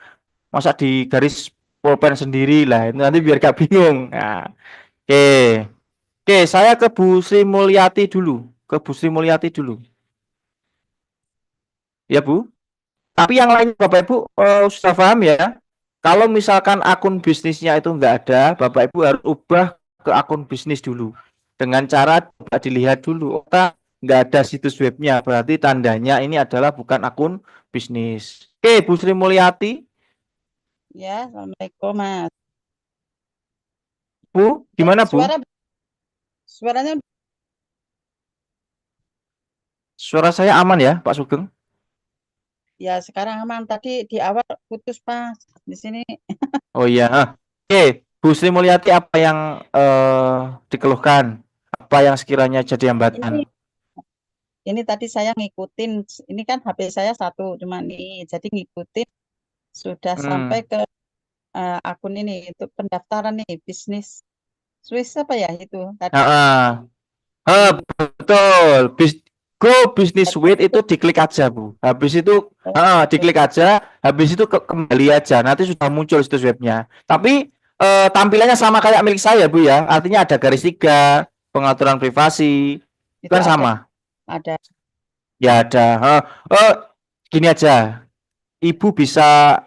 A: masa di garis pulpen sendiri lah. Itu nanti biar gak bingung. Nah, oke. Oke, saya ke Bu Sri Mulyati dulu. Ke Bu Sri Mulyati dulu. Ya, Bu. Tapi yang lain Bapak Ibu sudah paham ya. Kalau misalkan akun bisnisnya itu nggak ada, Bapak Ibu harus ubah ke akun bisnis dulu. Dengan cara dilihat dulu, oh, nggak ada situs webnya. Berarti tandanya ini adalah bukan akun bisnis. Oke, Bu Sri Mulyati.
D: Ya, Assalamualaikum Mas.
A: Bu, gimana Bu?
D: Suaranya
A: Suara saya aman ya, Pak Sugeng?
D: ya sekarang aman. Tadi di awal putus Mas. Di sini
A: Oh iya. Oke, Bu Sri Mulyati apa yang dikeluhkan? Apa yang sekiranya jadi hambatan?
D: ini tadi saya ngikutin. Ini kan HP saya satu cuma nih. Jadi ngikutin sudah sampai ke akun ini itu pendaftaran nih bisnis Swiss apa ya itu tadi.
A: Betul. Go Business Suite itu diklik aja, Bu. Habis itu diklik aja, habis itu kembali aja. Nanti sudah muncul situs webnya. Tapi tampilannya sama kayak milik saya, Bu ya. Artinya ada garis tiga, pengaturan privasi. Itu kan sama.
D: Ada.
A: Ya ada. Gini aja. Ibu bisa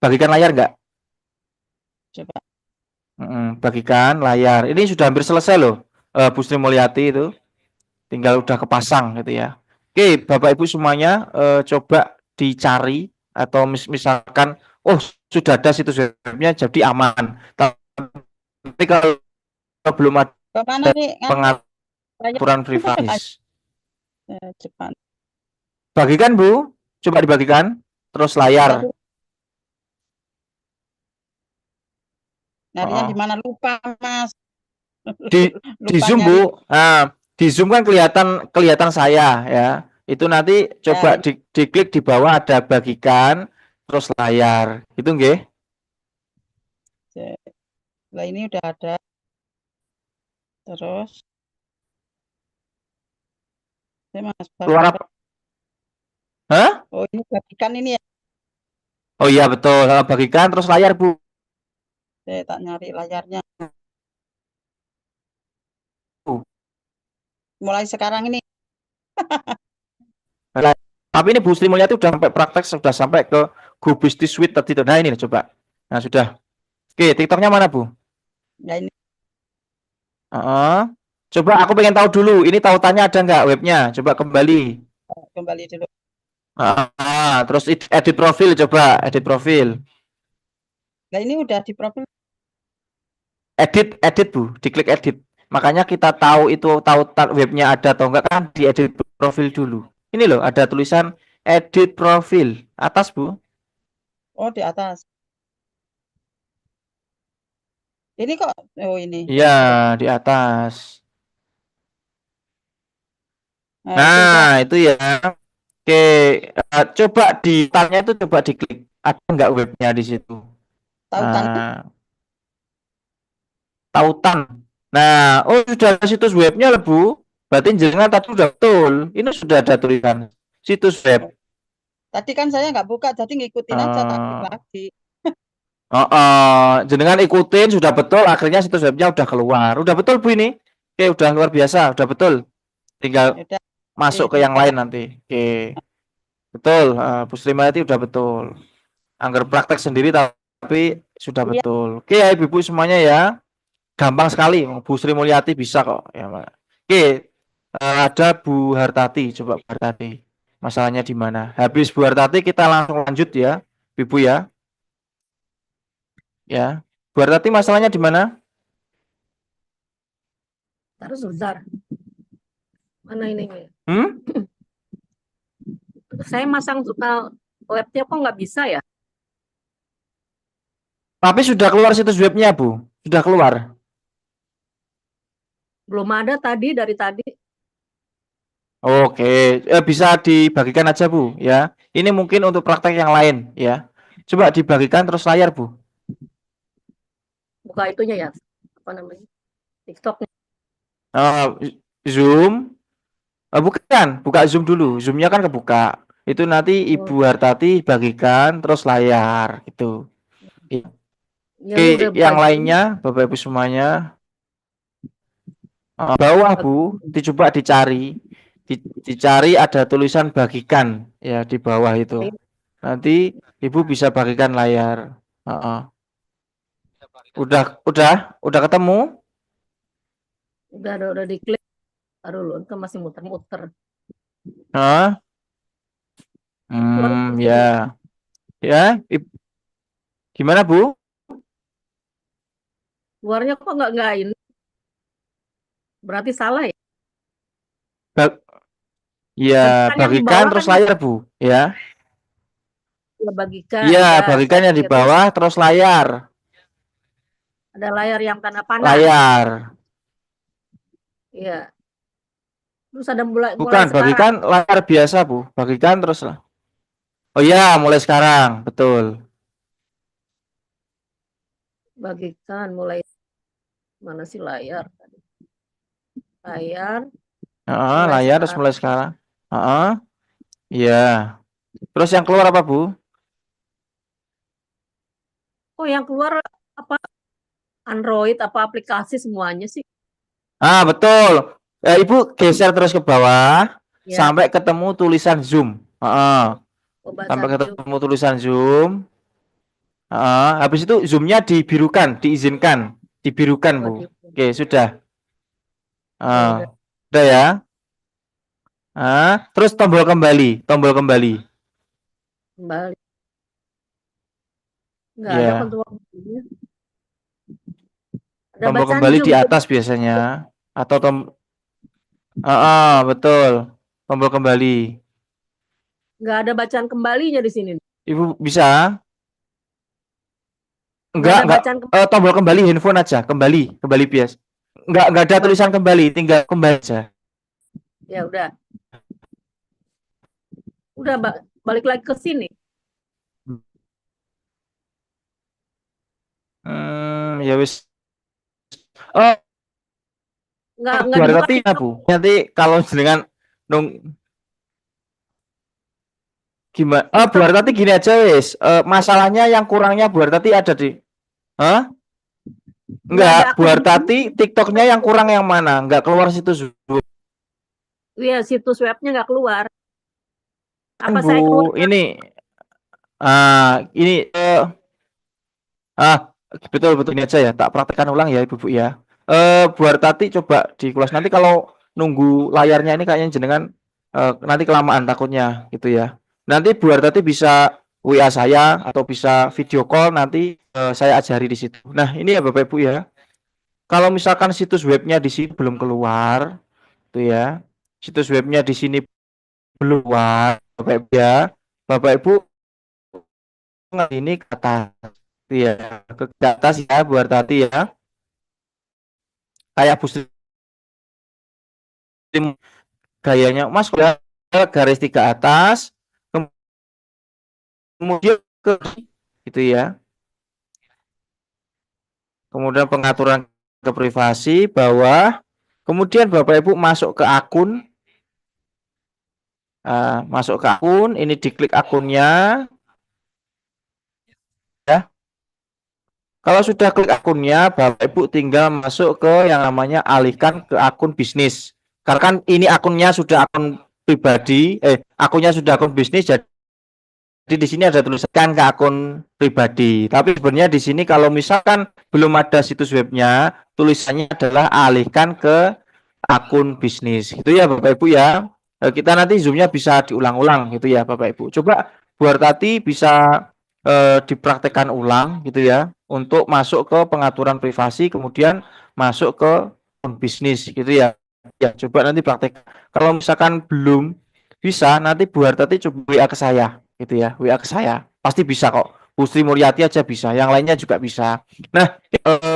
A: bagikan layar nggak?
D: Coba.
A: Bagikan layar. Ini sudah hampir selesai loh, Bu Sri Mulyati itu. Tinggal udah kepasang gitu ya. Oke, Bapak Ibu semuanya coba dicari atau misalkan oh sudah ada situs webnya jadi aman. Tapi kalau belum ada pengaturan privasi.
D: Cepat.
A: Bagikan Bu, coba dibagikan terus layar.
D: Nyarinya di mana lupa Mas.
A: Di zoom Bu. Nah, di zoom kan kelihatan saya ya. Itu nanti coba diklik di bawah ada bagikan terus layar. Itu nggih.
D: Lah ini udah ada. Terus Mas
A: keluar apa? Hah?
D: Oh, ini bagikan ini ya.
A: Oh iya betul. Bagikan terus layar, Bu.
D: Saya tak nyari layarnya. Mulai sekarang ini.
A: Tapi ini Bu Sri Mulyati udah sampai praktek, sudah sampai ke Go Business Suite tadi. Nah ini coba. Nah sudah. Oke, TikToknya mana Bu?
D: Ya ini.
A: Coba aku pengen tahu dulu. Ini tautannya ada nggak webnya? Coba kembali.
D: Kembali dulu.
A: Terus edit profil, coba edit profil.
D: Nah, ini udah di profil.
A: Edit Bu, diklik edit. Makanya kita tahu itu tautan webnya ada atau enggak kan di edit profil dulu. Ini loh ada tulisan edit profil atas Bu.
D: Oh, di atas. Ini kok, oh ini.
A: Iya, di atas.
D: Nah, itu udah.
A: Nah, itu ya. Oke, coba di tabnya itu coba diklik. Ada enggak webnya di situ?
D: Tautannya.
A: Nah, tautan. Nah, oh sudah ada situs webnya lah Bu. Berarti jenengan tadi sudah betul. Ini sudah ada tulisan situs web.
D: Tadi kan saya nggak buka, jadi ngikutin aja tak klik
A: Eh,
D: lagi.
A: jenengan ikutin sudah betul, akhirnya situs webnya udah keluar. Udah betul Bu ini. Oke, udah luar biasa, udah betul. Tinggal
D: Udah
A: masuk ke yang
D: dibuka.
A: lain nanti. Oke, betul. Bu Srimati udah betul. Anggar praktek sendiri tapi sudah
D: Iya,
A: betul. Oke ya ibu-ibu semuanya ya. Gampang sekali. Bu Sri Mulyati bisa kok ya, Mbak. Oke, ada Bu Hartati. Coba Bu Hartati. Masalahnya di mana? Habis Bu Hartati kita langsung lanjut ya, Ibu ya. Ya. Bu Hartati masalahnya di mana?
E: Terus sebentar. Mana ini?
A: Hmm?
E: Saya masang labnya kok nggak bisa ya?
A: Tapi sudah keluar situs webnya, Bu. Sudah keluar.
E: Belum ada tadi dari tadi.
A: Oke, bisa dibagikan aja, Bu, ya. Ini mungkin untuk praktek yang lain, ya. Coba dibagikan terus layar, Bu.
E: Buka itunya ya. Apa namanya? TikTok.
A: Zoom. Bukan, buka Zoom dulu. Zoom-nya kan kebuka. Itu nanti
E: Oh,
A: Ibu Hartati bagikan terus layar, gitu.
E: ya ini udah
A: Oke,
E: buka
A: yang
E: Zoom.
A: lainnya, Bapak Ibu semuanya, bawah Bu, dicoba dicari. Dicari ada tulisan bagikan ya di bawah itu. Nanti Ibu bisa bagikan layar. Heeh. Udah ketemu?
E: Udah diklik. Aduh, lu kan masih muter-muter.
A: Hah?
E: Keluar
A: Ya. Ya, gimana Bu?
E: keluarnya kok nggak ini? Berarti salah ya?
A: Ba- ya,
E: Bagikan yang di
A: bagikan
E: bawah kan
A: terus layar Bu, ya.
E: ya bagikan.
A: Iya,
E: Udah
A: bagikan
E: saya
A: yang di
E: terus
A: bawah terus layar.
E: ada layar yang tanda panah.
A: Layar.
E: Iya. Terus ada mulai
A: Bukan,
E: sekarang.
A: bagikan layar biasa Bu. Bagikan terus lah. Oh iya, mulai sekarang, betul.
E: Bagikan mulai mana sih layar? Layar mulai
A: Layar terus
E: sekarang.
A: mulai sekarang. Iya. Terus yang keluar apa Bu?
E: Oh, yang keluar apa Android apa aplikasi semuanya sih?
A: Betul. Ibu geser terus ke bawah
E: Ya,
A: sampai ketemu tulisan Zoom. Sampai
E: obasan Zoom.
A: ketemu tulisan Zoom. Habis itu zoomnya dibirukan, diizinkan, dibirukan Bu. Oke, sudah.
E: Udah
A: Udah ya. Terus tombol kembali, tombol kembali.
E: kembali. Nggak ada
A: Ya,
E: tombol kembalinya. Ada
A: tombol
E: bacaan
A: kembali
E: Zoom.
A: di atas biasanya. Atau betul. Tombol kembali.
E: Nggak ada bacaan kembalinya di sini.
A: Ibu bisa?
E: Nggak ada
A: Enggak.
E: bacaan
A: Tombol kembali handphone aja, kembali bias. Enggak ada
E: kembali.
A: tulisan kembali, tinggal kembali aja.
E: Ya udah. Udah balik lagi ke sini.
A: Ya wis. Oh,
E: Nggak
A: Bu
E: dibuka
A: Hartati ya,
E: TikTok.
A: Bu. Nanti kalau dengan nung gimana? Bu
E: TikTok
A: Hartati gini aja wis. Masalahnya yang kurangnya Bu Hartati ada di Hah?
E: nggak ada
A: Enggak, Bu
E: akun.
A: Hartati TikToknya yang kurang yang mana? Enggak keluar situs
E: Iya, situs webnya nggak keluar.
A: kan
E: Apa
A: Bu.
E: saya keluar?
A: Ini betul betul ini aja ya. Tak praktekkan ulang ya Ibu ya. Bu Hartati coba di kelas nanti kalau nunggu layarnya ini kayaknya jenengan nanti kelamaan takutnya gitu ya. Nanti Bu Hartati bisa WA saya atau bisa video call, nanti saya ajari di situ. Nah, ini ya Bapak Ibu ya. Kalau misalkan situs webnya di sini belum keluar, tuh ya. Situs webnya di sini belum keluar, Bapak Ibu ya. Bapak Ibu ini ke atas, tuh ya, ke atas ya Bu Hartati ya. Kayak Bu Sri, gayanya Mas udah garis 3 atas, kemudian ke gitu ya. Kemudian pengaturan ke privasi bawah, kemudian Bapak Ibu masuk ke akun, ini diklik akunnya ya. Kalau sudah klik akunnya, Bapak Ibu tinggal masuk ke yang namanya alihkan ke akun bisnis. Karena kan ini akunnya sudah akun pribadi, akunnya sudah akun bisnis, jadi di sini ada tulisan ke akun pribadi. Tapi sebenarnya di sini kalau misalkan belum ada situs webnya, tulisannya adalah alihkan ke akun bisnis. Gitu ya Bapak Ibu ya. Kita nanti zoomnya bisa diulang-ulang gitu ya Bapak Ibu. Coba Bu Hartati bisa dipraktekkan ulang gitu ya untuk masuk ke pengaturan privasi, kemudian masuk ke akun bisnis gitu ya. Ya, coba nanti praktek. Kalau misalkan belum bisa, nanti Bu Hartati coba WA ke saya gitu ya, WA ke saya. Pasti bisa kok. Bu Sri Mulyati aja bisa, yang lainnya juga bisa. Nah,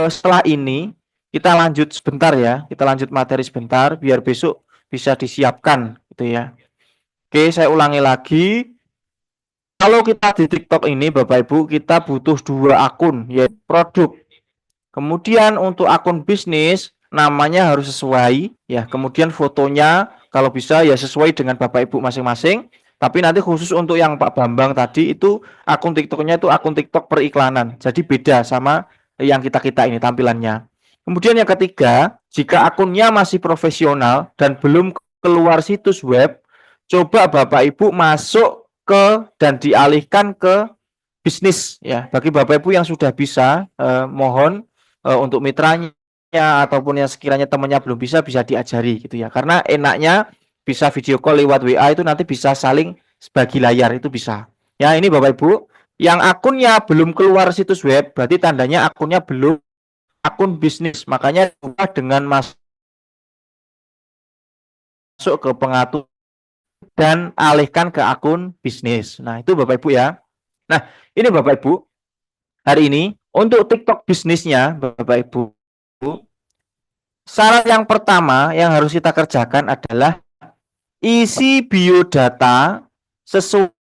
A: setelah ini kita lanjut sebentar ya, kita lanjut materi sebentar biar besok bisa disiapkan gitu ya. Oke, saya ulangi lagi. Kalau kita di TikTok ini Bapak Ibu, kita butuh 2 akun, yaitu produk. Kemudian untuk akun bisnis namanya harus sesuai ya. Kemudian fotonya kalau bisa ya sesuai dengan Bapak Ibu masing-masing. Tapi nanti khusus untuk yang Pak Bambang tadi itu akun TikToknya itu akun TikTok periklanan. Jadi beda sama yang kita ini tampilannya. Kemudian yang ketiga, jika akunnya masih profesional dan belum keluar situs web, coba Bapak Ibu masuk ke dan dialihkan ke bisnis ya. Bagi Bapak Ibu yang sudah bisa, mohon untuk mitranya ataupun yang sekiranya temannya belum bisa diajari gitu ya. Karena enaknya bisa video call lewat WA itu nanti bisa saling bagi layar itu bisa. Ya, ini Bapak Ibu, yang akunnya belum keluar situs web berarti tandanya akunnya belum akun bisnis. Makanya coba dengan masuk ke pengatur dan alihkan ke akun bisnis. Nah, itu Bapak Ibu ya. Nah, ini Bapak Ibu, hari ini untuk TikTok bisnisnya Bapak Ibu, syarat yang pertama yang harus kita kerjakan adalah isi biodata sesuai,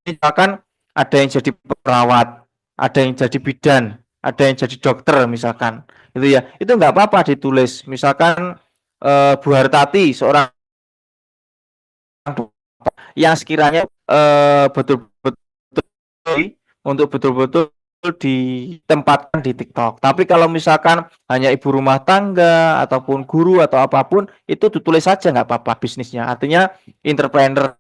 A: misalkan ada yang jadi perawat, ada yang jadi bidan, ada yang jadi dokter misalkan, itu ya, itu nggak apa-apa ditulis, misalkan Bu Hartati seorang yang sekiranya betul-betul untuk betul-betul ditempatkan di TikTok. Tapi kalau misalkan hanya ibu rumah tangga ataupun guru atau apapun itu ditulis saja nggak apa-apa bisnisnya. Artinya entrepreneur.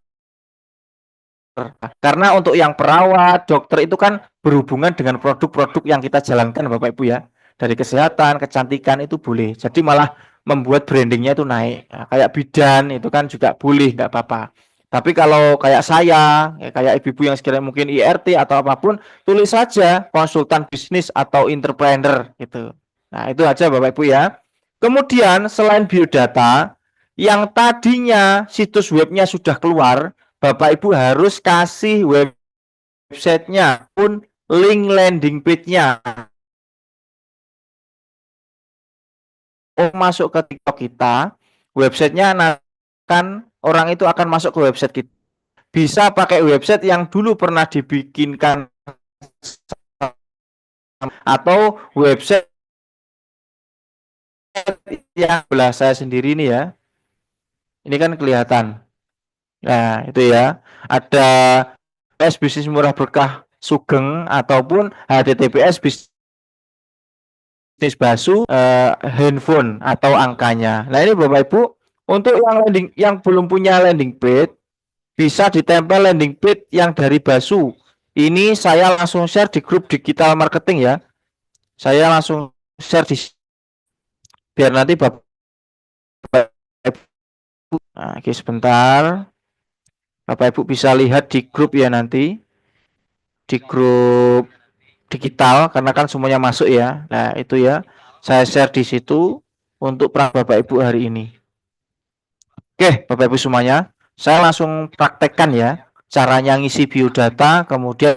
A: Karena untuk yang perawat, dokter itu kan berhubungan dengan produk-produk yang kita jalankan Bapak Ibu ya. Dari kesehatan, kecantikan itu boleh. Jadi malah membuat brandingnya itu naik. Nah, kayak bidan itu kan juga boleh, nggak apa-apa. Tapi kalau kayak saya, kayak ibu-ibu yang sekiranya mungkin IRT atau apapun, tulis saja konsultan bisnis atau entrepreneur gitu. Nah, itu aja Bapak Ibu ya. Kemudian selain biodata, yang tadinya situs webnya sudah keluar, Bapak Ibu harus kasih websitenya pun link landing page-nya. Masuk ke TikTok kita, websitenya akan orang itu akan masuk ke website kita. Bisa pakai website yang dulu pernah dibikinkan atau website yang belah saya sendiri ini ya. Ini kan kelihatan. Nah, itu ya. Ada bisnis murah berkah Sugeng ataupun HTTPS bisnis basu handphone atau angkanya. Nah, ini Bapak Ibu, untuk yang belum punya landing page bisa ditempel landing page yang dari Basu. Ini saya langsung share di grup digital marketing ya. Saya langsung share di biar nanti Bapak Ibu. Nah, oke sebentar. Bapak Ibu bisa lihat di grup ya nanti, di grup digital karena kan semuanya masuk ya. Nah, itu ya. Saya share di situ untuk Bapak Ibu hari ini. Oke, Bapak Ibu semuanya, saya langsung praktekkan ya caranya ngisi biodata, kemudian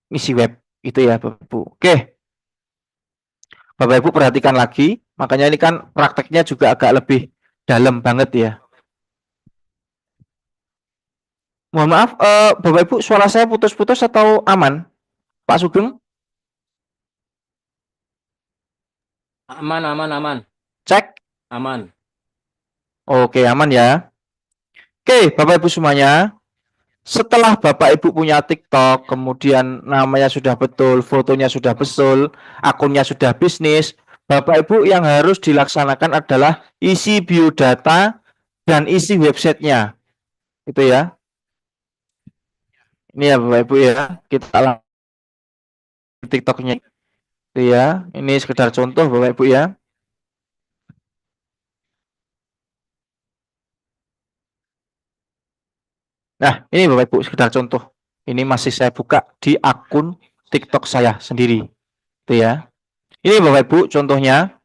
A: ngisi web itu ya Bapak Ibu. Oke, Bapak Ibu perhatikan lagi, makanya ini kan prakteknya juga agak lebih dalam banget ya. Mohon maaf, Bapak Ibu, suara saya putus-putus atau aman, Pak Sugeng?
F: Aman.
A: Cek.
F: Aman.
A: Oke, aman ya. Oke, Bapak Ibu semuanya, setelah Bapak Ibu punya TikTok, kemudian namanya sudah betul, fotonya sudah betul, akunnya sudah bisnis, Bapak Ibu yang harus dilaksanakan adalah isi biodata dan isi websitenya. Itu ya. Ini ya Bapak Ibu ya, kita langsung TikToknya. Itu ya. Ini sekedar contoh Bapak Ibu ya. Nah, ini Bapak Ibu sekedar contoh. Ini masih saya buka di akun TikTok saya sendiri. Itu ya. Ini Bapak Ibu contohnya.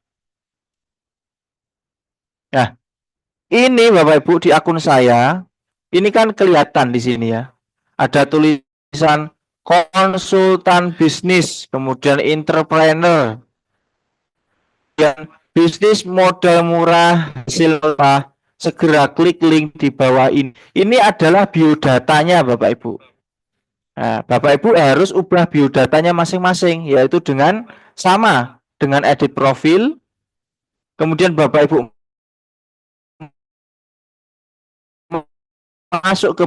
A: Nah, ini Bapak Ibu di akun saya. Ini kan kelihatan di sini ya. Ada tulisan konsultan bisnis, kemudian entrepreneur, yang bisnis modal murah, hasil murah. Segera klik link di bawah ini. Ini adalah biodatanya Bapak Ibu. Nah, Bapak Ibu harus ubah biodatanya masing-masing, yaitu dengan sama dengan edit profil. Kemudian Bapak Ibu masuk ke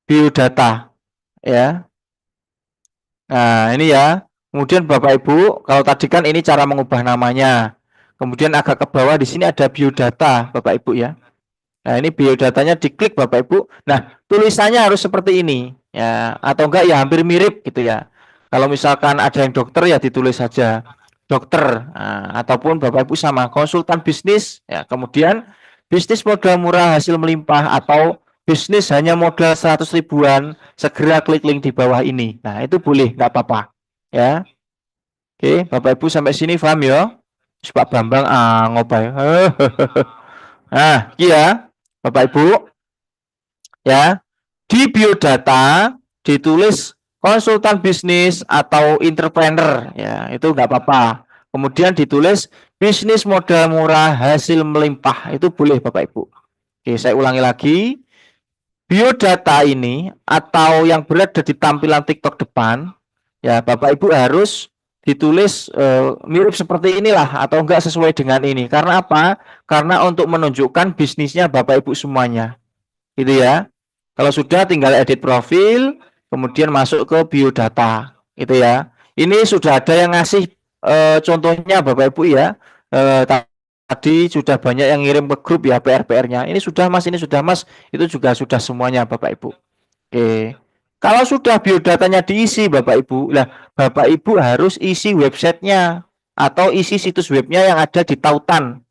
A: biodata ya. Nah, ini ya. Kemudian Bapak Ibu, kalau tadi kan ini cara mengubah namanya. Kemudian agak ke bawah di sini ada biodata, Bapak Ibu ya. Nah, ini biodatanya diklik Bapak Ibu. Nah, tulisannya harus seperti ini ya, atau enggak ya hampir mirip gitu ya. Kalau misalkan ada yang dokter ya ditulis saja dokter, nah, ataupun Bapak Ibu sama konsultan bisnis ya. Kemudian bisnis modal murah hasil melimpah atau bisnis hanya modal 100 ribuan, segera klik link di bawah ini. Nah, itu boleh, nggak apa-apa ya. Oke, Bapak Ibu sampai sini paham ya? Pak Bambang ngobai. Nah, iya Bapak Ibu ya, di biodata ditulis konsultan bisnis atau entrepreneur ya, itu nggak apa-apa. Kemudian ditulis bisnis modal murah hasil melimpah, itu boleh Bapak Ibu. Oke, saya ulangi lagi. Biodata ini atau yang berada di tampilan TikTok depan ya, Bapak Ibu harus ditulis mirip seperti inilah atau enggak sesuai dengan ini. Karena apa? Karena untuk menunjukkan bisnisnya Bapak Ibu semuanya. Gitu ya. Kalau sudah tinggal edit profil, kemudian masuk ke biodata, gitu ya. Ini sudah ada yang ngasih contohnya Bapak Ibu ya. Tadi sudah banyak yang ngirim ke grup ya PR-nya. Ini sudah Mas, ini sudah Mas. Itu juga sudah semuanya Bapak Ibu. Oke. Kalau sudah biodatanya diisi Bapak Ibu, lah Bapak Ibu harus isi websitenya atau isi situs webnya yang ada di tautan.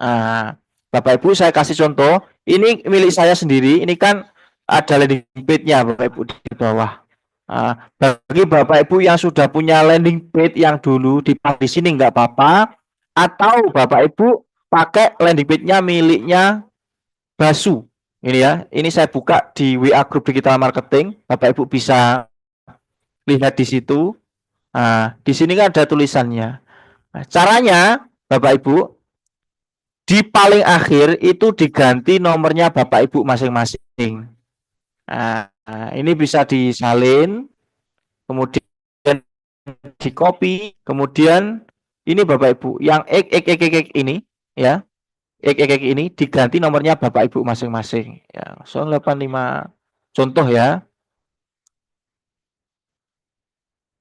A: Nah, Bapak Ibu saya kasih contoh. Ini milik saya sendiri. Ini kan ada landing page-nya Bapak Ibu di bawah. Nah, bagi Bapak Ibu yang sudah punya landing page yang dulu di sini nggak apa-apa. Atau Bapak Ibu pakai landing page-nya miliknya Basu. Ini ya. Ini saya buka di WA Group Digital Marketing. Bapak Ibu bisa lihat di situ. Nah, di sini kan ada tulisannya. Nah, caranya Bapak Ibu di paling akhir itu diganti nomornya Bapak Ibu masing-masing. Nah, ini bisa disalin, kemudian di copy, kemudian ini Bapak Ibu yang ini ya, ini diganti nomornya Bapak Ibu masing-masing. Ya, 085 contoh ya.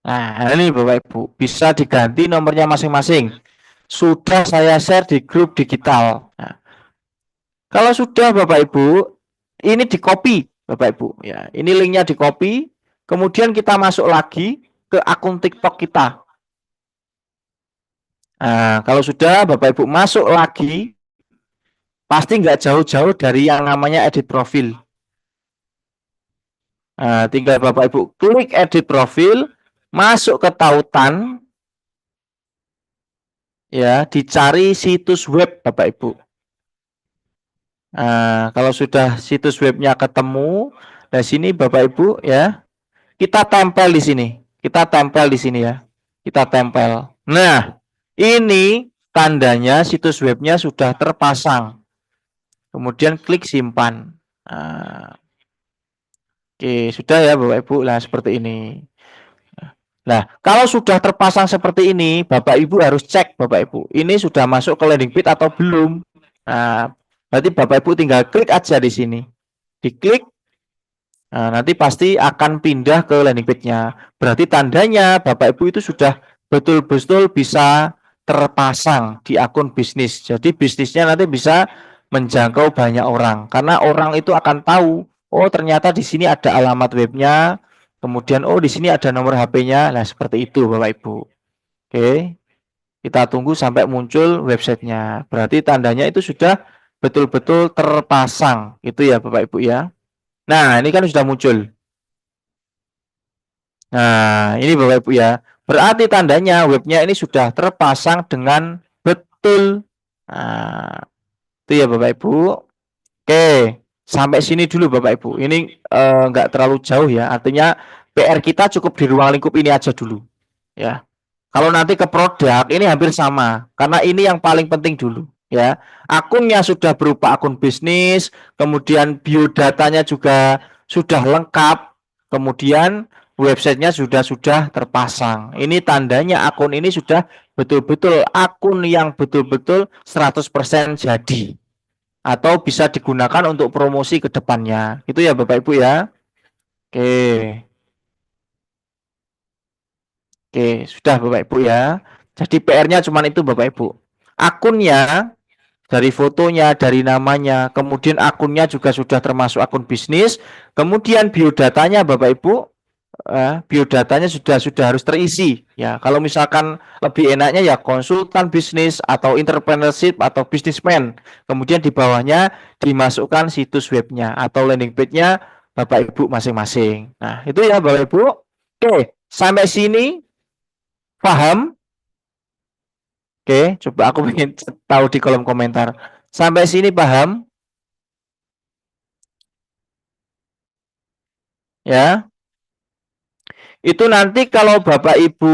A: Nah, ini Bapak Ibu bisa diganti nomornya masing-masing. Sudah saya share di grup digital. Nah, kalau sudah Bapak Ibu, ini di copy Bapak Ibu ya. Ini linknya di copy, kemudian kita masuk lagi ke akun TikTok kita. Nah, kalau sudah Bapak Ibu masuk lagi pasti nggak jauh-jauh dari yang namanya edit profil. Nah, tinggal Bapak Ibu klik edit profil, masuk ke tautan, ya, dicari situs web Bapak Ibu. Nah, kalau sudah situs webnya ketemu, nah sini Bapak Ibu ya, kita tempel di sini. Kita tempel di sini ya. Kita tempel. Nah, ini tandanya situs webnya sudah terpasang. Kemudian klik simpan. Nah, oke, sudah ya Bapak Ibu. Lah seperti ini. Nah, kalau sudah terpasang seperti ini, Bapak Ibu harus cek Bapak Ibu. Ini sudah masuk ke landing page atau belum? Nah, berarti Bapak Ibu tinggal klik aja di sini. Diklik. Nah, nanti pasti akan pindah ke landing page-nya. Berarti tandanya Bapak Ibu itu sudah betul-betul bisa terpasang di akun bisnis. Jadi bisnisnya nanti bisa menjangkau banyak orang. Karena orang itu akan tahu, oh ternyata di sini ada alamat webnya, kemudian oh di sini ada nomor HP-nya. Nah, seperti itu Bapak Ibu. Oke. Kita tunggu sampai muncul websitenya. Berarti tandanya itu sudah betul-betul terpasang. Itu ya Bapak Ibu ya. Nah, ini kan sudah muncul. Nah, ini Bapak Ibu ya. Berarti tandanya webnya ini sudah terpasang dengan betul. Nah, itu ya Bapak Ibu. Oke, sampai sini dulu Bapak Ibu. Ini enggak terlalu jauh ya. Artinya PR kita cukup di ruang lingkup ini aja dulu. Ya. Kalau nanti ke produk ini hampir sama. Karena ini yang paling penting dulu. Ya, akunnya sudah berupa akun bisnis, kemudian biodatanya juga sudah lengkap, kemudian websitenya sudah terpasang. Ini tandanya akun ini sudah betul-betul akun yang betul-betul 100% jadi atau bisa digunakan untuk promosi ke depannya. Itu ya Bapak Ibu ya. Oke. Oke, sudah Bapak Ibu ya. Jadi PR-nya cuma itu Bapak Ibu. Akunnya dari fotonya, dari namanya, kemudian akunnya juga sudah termasuk akun bisnis, kemudian biodatanya Bapak Ibu, biodatanya sudah harus terisi ya. Kalau misalkan lebih enaknya ya konsultan bisnis atau entrepreneurship atau businessman, kemudian di bawahnya dimasukkan situs webnya atau landing page-nya Bapak Ibu masing-masing. Nah, itu ya Bapak Ibu. Oke, sampai sini paham? Oke, coba aku ingin tahu di kolom komentar. Sampai sini paham? Ya. Itu nanti kalau Bapak Ibu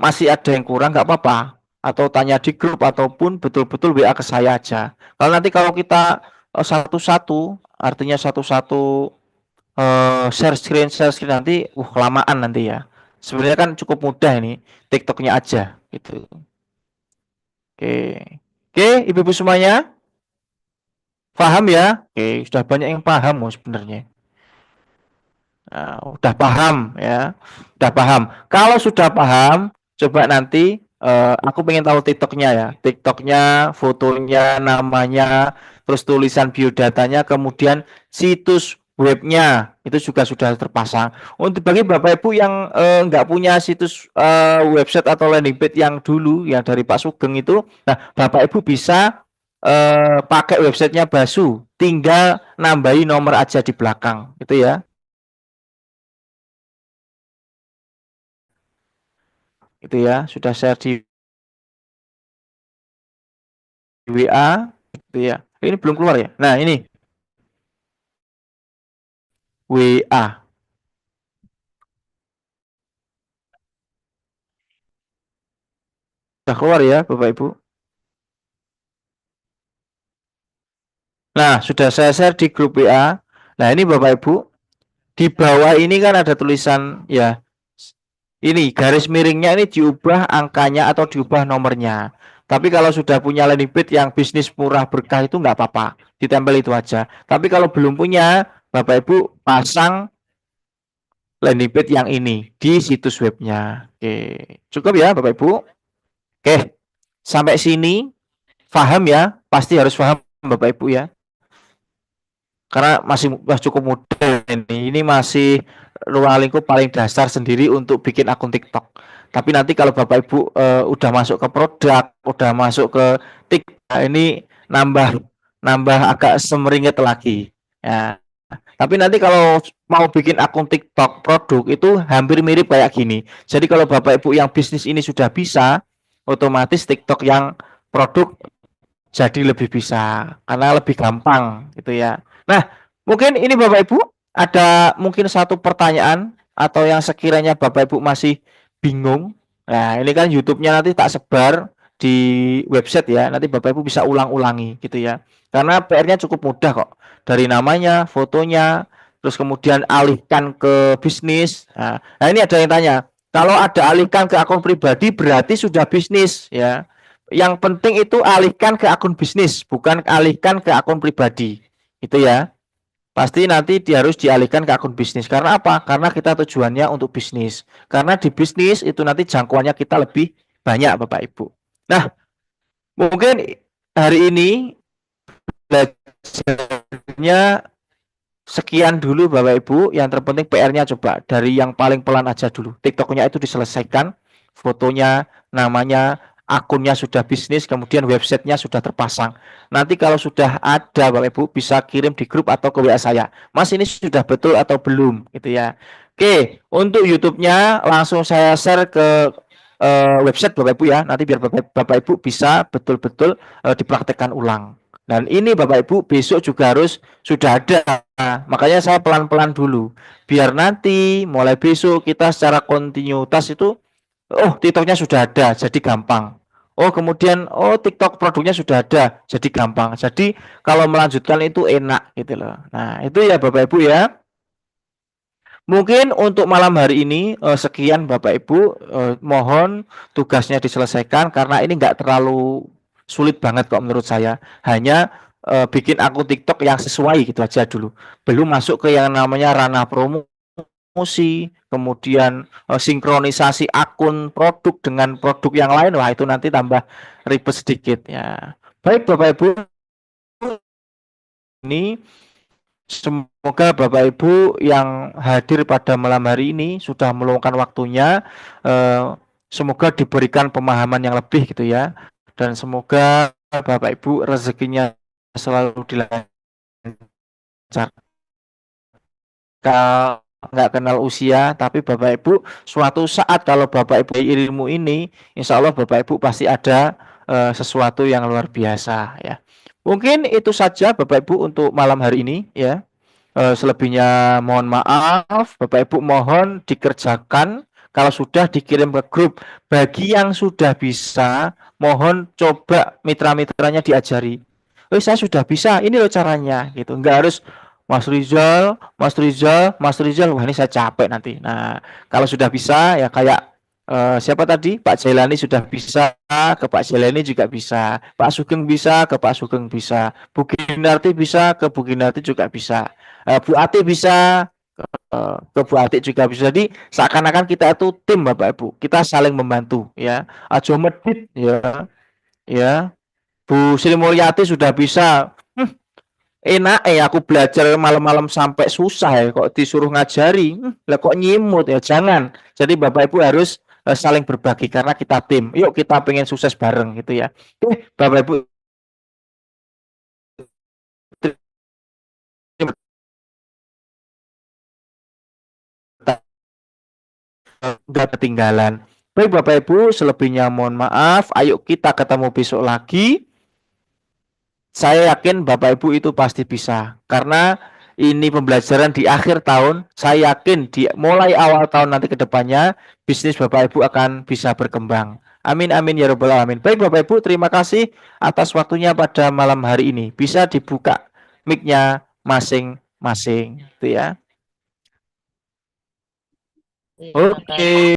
A: masih ada yang kurang nggak apa-apa. Atau tanya di grup ataupun betul-betul WA ke saya aja. Kalau kita satu-satu, artinya satu-satu share screen nanti, kelamaan nanti ya. Sebenarnya kan cukup mudah ini, TikToknya aja gitu. Oke, oke, ibu-ibu semuanya. Paham ya? Oke, sudah banyak yang paham sebenarnya. Nah, udah paham ya, udah paham. Kalau sudah paham, coba nanti aku pengen tahu TikToknya ya, TikToknya, fotonya, namanya, terus tulisan biodatanya, kemudian situs webnya itu juga sudah terpasang. Untuk bagi Bapak Ibu yang nggak punya situs website atau landing page yang dulu yang dari Pak Sugeng itu, nah Bapak Ibu bisa pakai websitenya Basu, tinggal nambahi nomor aja di belakang, itu ya. Itu ya, sudah share di WA, itu ya. Ini belum keluar ya. Nah, ini WA. Sudah keluar ya, Bapak Ibu. Nah, sudah saya share di grup WA. Nah, ini Bapak Ibu, di bawah ini kan ada tulisan ya. Ini garis miringnya ini diubah angkanya atau diubah nomornya. Tapi kalau sudah punya landing page yang bisnis murah berkah itu nggak apa-apa, ditempel itu aja. Tapi kalau belum punya, Bapak Ibu pasang landing page yang ini di situs webnya. Oke, cukup ya Bapak Ibu. Oke, sampai sini paham ya? Pasti harus paham Bapak Ibu ya. Karena masih cukup mudah ini. Ini masih ruang lingkup paling dasar sendiri untuk bikin akun TikTok. Tapi nanti kalau Bapak Ibu udah masuk ke produk, udah masuk ke TikTok, ini nambah nambah agak semeringit lagi. Ya. Tapi nanti kalau mau bikin akun TikTok produk itu hampir mirip kayak gini. Jadi kalau Bapak Ibu yang bisnis ini sudah bisa, otomatis TikTok yang produk jadi lebih bisa karena lebih gampang gitu ya. Nah, mungkin ini Bapak Ibu ada mungkin satu pertanyaan atau yang sekiranya Bapak Ibu masih bingung. Nah, ini kan YouTube-nya nanti tak sebar di website ya. Nanti Bapak Ibu bisa ulang-ulangi gitu ya. Karena PR-nya cukup mudah kok. Dari namanya, fotonya, terus kemudian alihkan ke bisnis. Nah, ini ada yang tanya, kalau ada alihkan ke akun pribadi berarti sudah bisnis ya. Yang penting itu alihkan ke akun bisnis, bukan alihkan ke akun pribadi. Itu ya. Pasti nanti harus dialihkan ke akun bisnis. Karena apa? Karena kita tujuannya untuk bisnis. Karena di bisnis itu nanti jangkauannya kita lebih banyak, Bapak Ibu. Nah, mungkin hari ini belajarnya sekian dulu Bapak Ibu. Yang terpenting PR-nya coba dari yang paling pelan aja dulu. TikTok-nya itu diselesaikan, fotonya, namanya, akunnya sudah bisnis, kemudian websitenya sudah terpasang. Nanti kalau sudah ada Bapak Ibu bisa kirim di grup atau ke WA saya. Mas ini sudah betul atau belum gitu ya. Oke, untuk YouTube-nya langsung saya share ke website Bapak Ibu ya. Nanti biar Bapak Ibu bisa betul-betul dipraktekkan ulang. Dan ini Bapak Ibu besok juga harus sudah ada. Makanya saya pelan-pelan dulu. Biar nanti mulai besok kita secara kontinuitas itu TikToknya sudah ada, jadi gampang. Kemudian TikTok produknya sudah ada, jadi gampang. Jadi kalau melanjutkan itu enak gitu loh. Nah, itu ya Bapak Ibu ya. Mungkin untuk malam hari ini sekian Bapak Ibu, mohon tugasnya diselesaikan karena ini nggak terlalu sulit banget kok menurut saya. Hanya bikin akun TikTok yang sesuai gitu aja dulu. Belum masuk ke yang namanya ranah promosi, kemudian sinkronisasi akun produk dengan produk yang lain, wah itu nanti tambah ribet sedikit ya. Baik Bapak Ibu, ini semoga Bapak Ibu yang hadir pada malam hari ini sudah meluangkan waktunya, semoga diberikan pemahaman yang lebih gitu ya, dan semoga Bapak Ibu rezekinya selalu dilancarkan, nggak kenal usia, tapi Bapak Ibu suatu saat kalau Bapak Ibu ilmu ini, insya Allah Bapak Ibu pasti ada sesuatu yang luar biasa ya. Mungkin itu saja Bapak Ibu untuk malam hari ini ya. Selebihnya mohon maaf, Bapak Ibu mohon dikerjakan. Kalau sudah dikirim ke grup, bagi yang sudah bisa, mohon coba mitra-mitranya diajari. Saya sudah bisa, ini loh caranya gitu. Enggak harus Mas Rizal, Mas Rizal, Mas Rizal. Wah ini saya capek nanti. Nah, kalau sudah bisa ya kayak siapa tadi? Pak Jailani sudah bisa, ke Pak Jailani juga bisa. Pak Sugeng bisa, ke Pak Sugeng bisa. Bu Ginarti bisa, ke Bu Ginarti juga bisa. Bu Ati bisa, ke Bu Ati juga bisa. Jadi seakan-akan kita itu tim Bapak Ibu. Kita saling membantu ya. Ajo Medit ya, ya. Bu Sri Mulyati sudah bisa. Enak aku belajar malam-malam sampai susah ya kok disuruh ngajari. Lah kok nyimut ya. Jangan. Jadi Bapak Ibu harus saling berbagi karena kita tim. Yuk kita pengen sukses bareng gitu ya. Oke, Bapak Ibu udah ketinggalan. Baik Bapak Ibu, selebihnya mohon maaf. Ayo kita ketemu besok lagi. Saya yakin Bapak Ibu itu pasti bisa. Karena ini pembelajaran di akhir tahun. Saya yakin di mulai awal tahun nanti ke depannya bisnis Bapak Ibu akan bisa berkembang. Amin amin ya robbal alamin. Baik Bapak Ibu, terima kasih atas waktunya pada malam hari ini. Bisa dibuka mic-nya masing-masing, gitu ya.
D: Terima kasih.
A: Oke.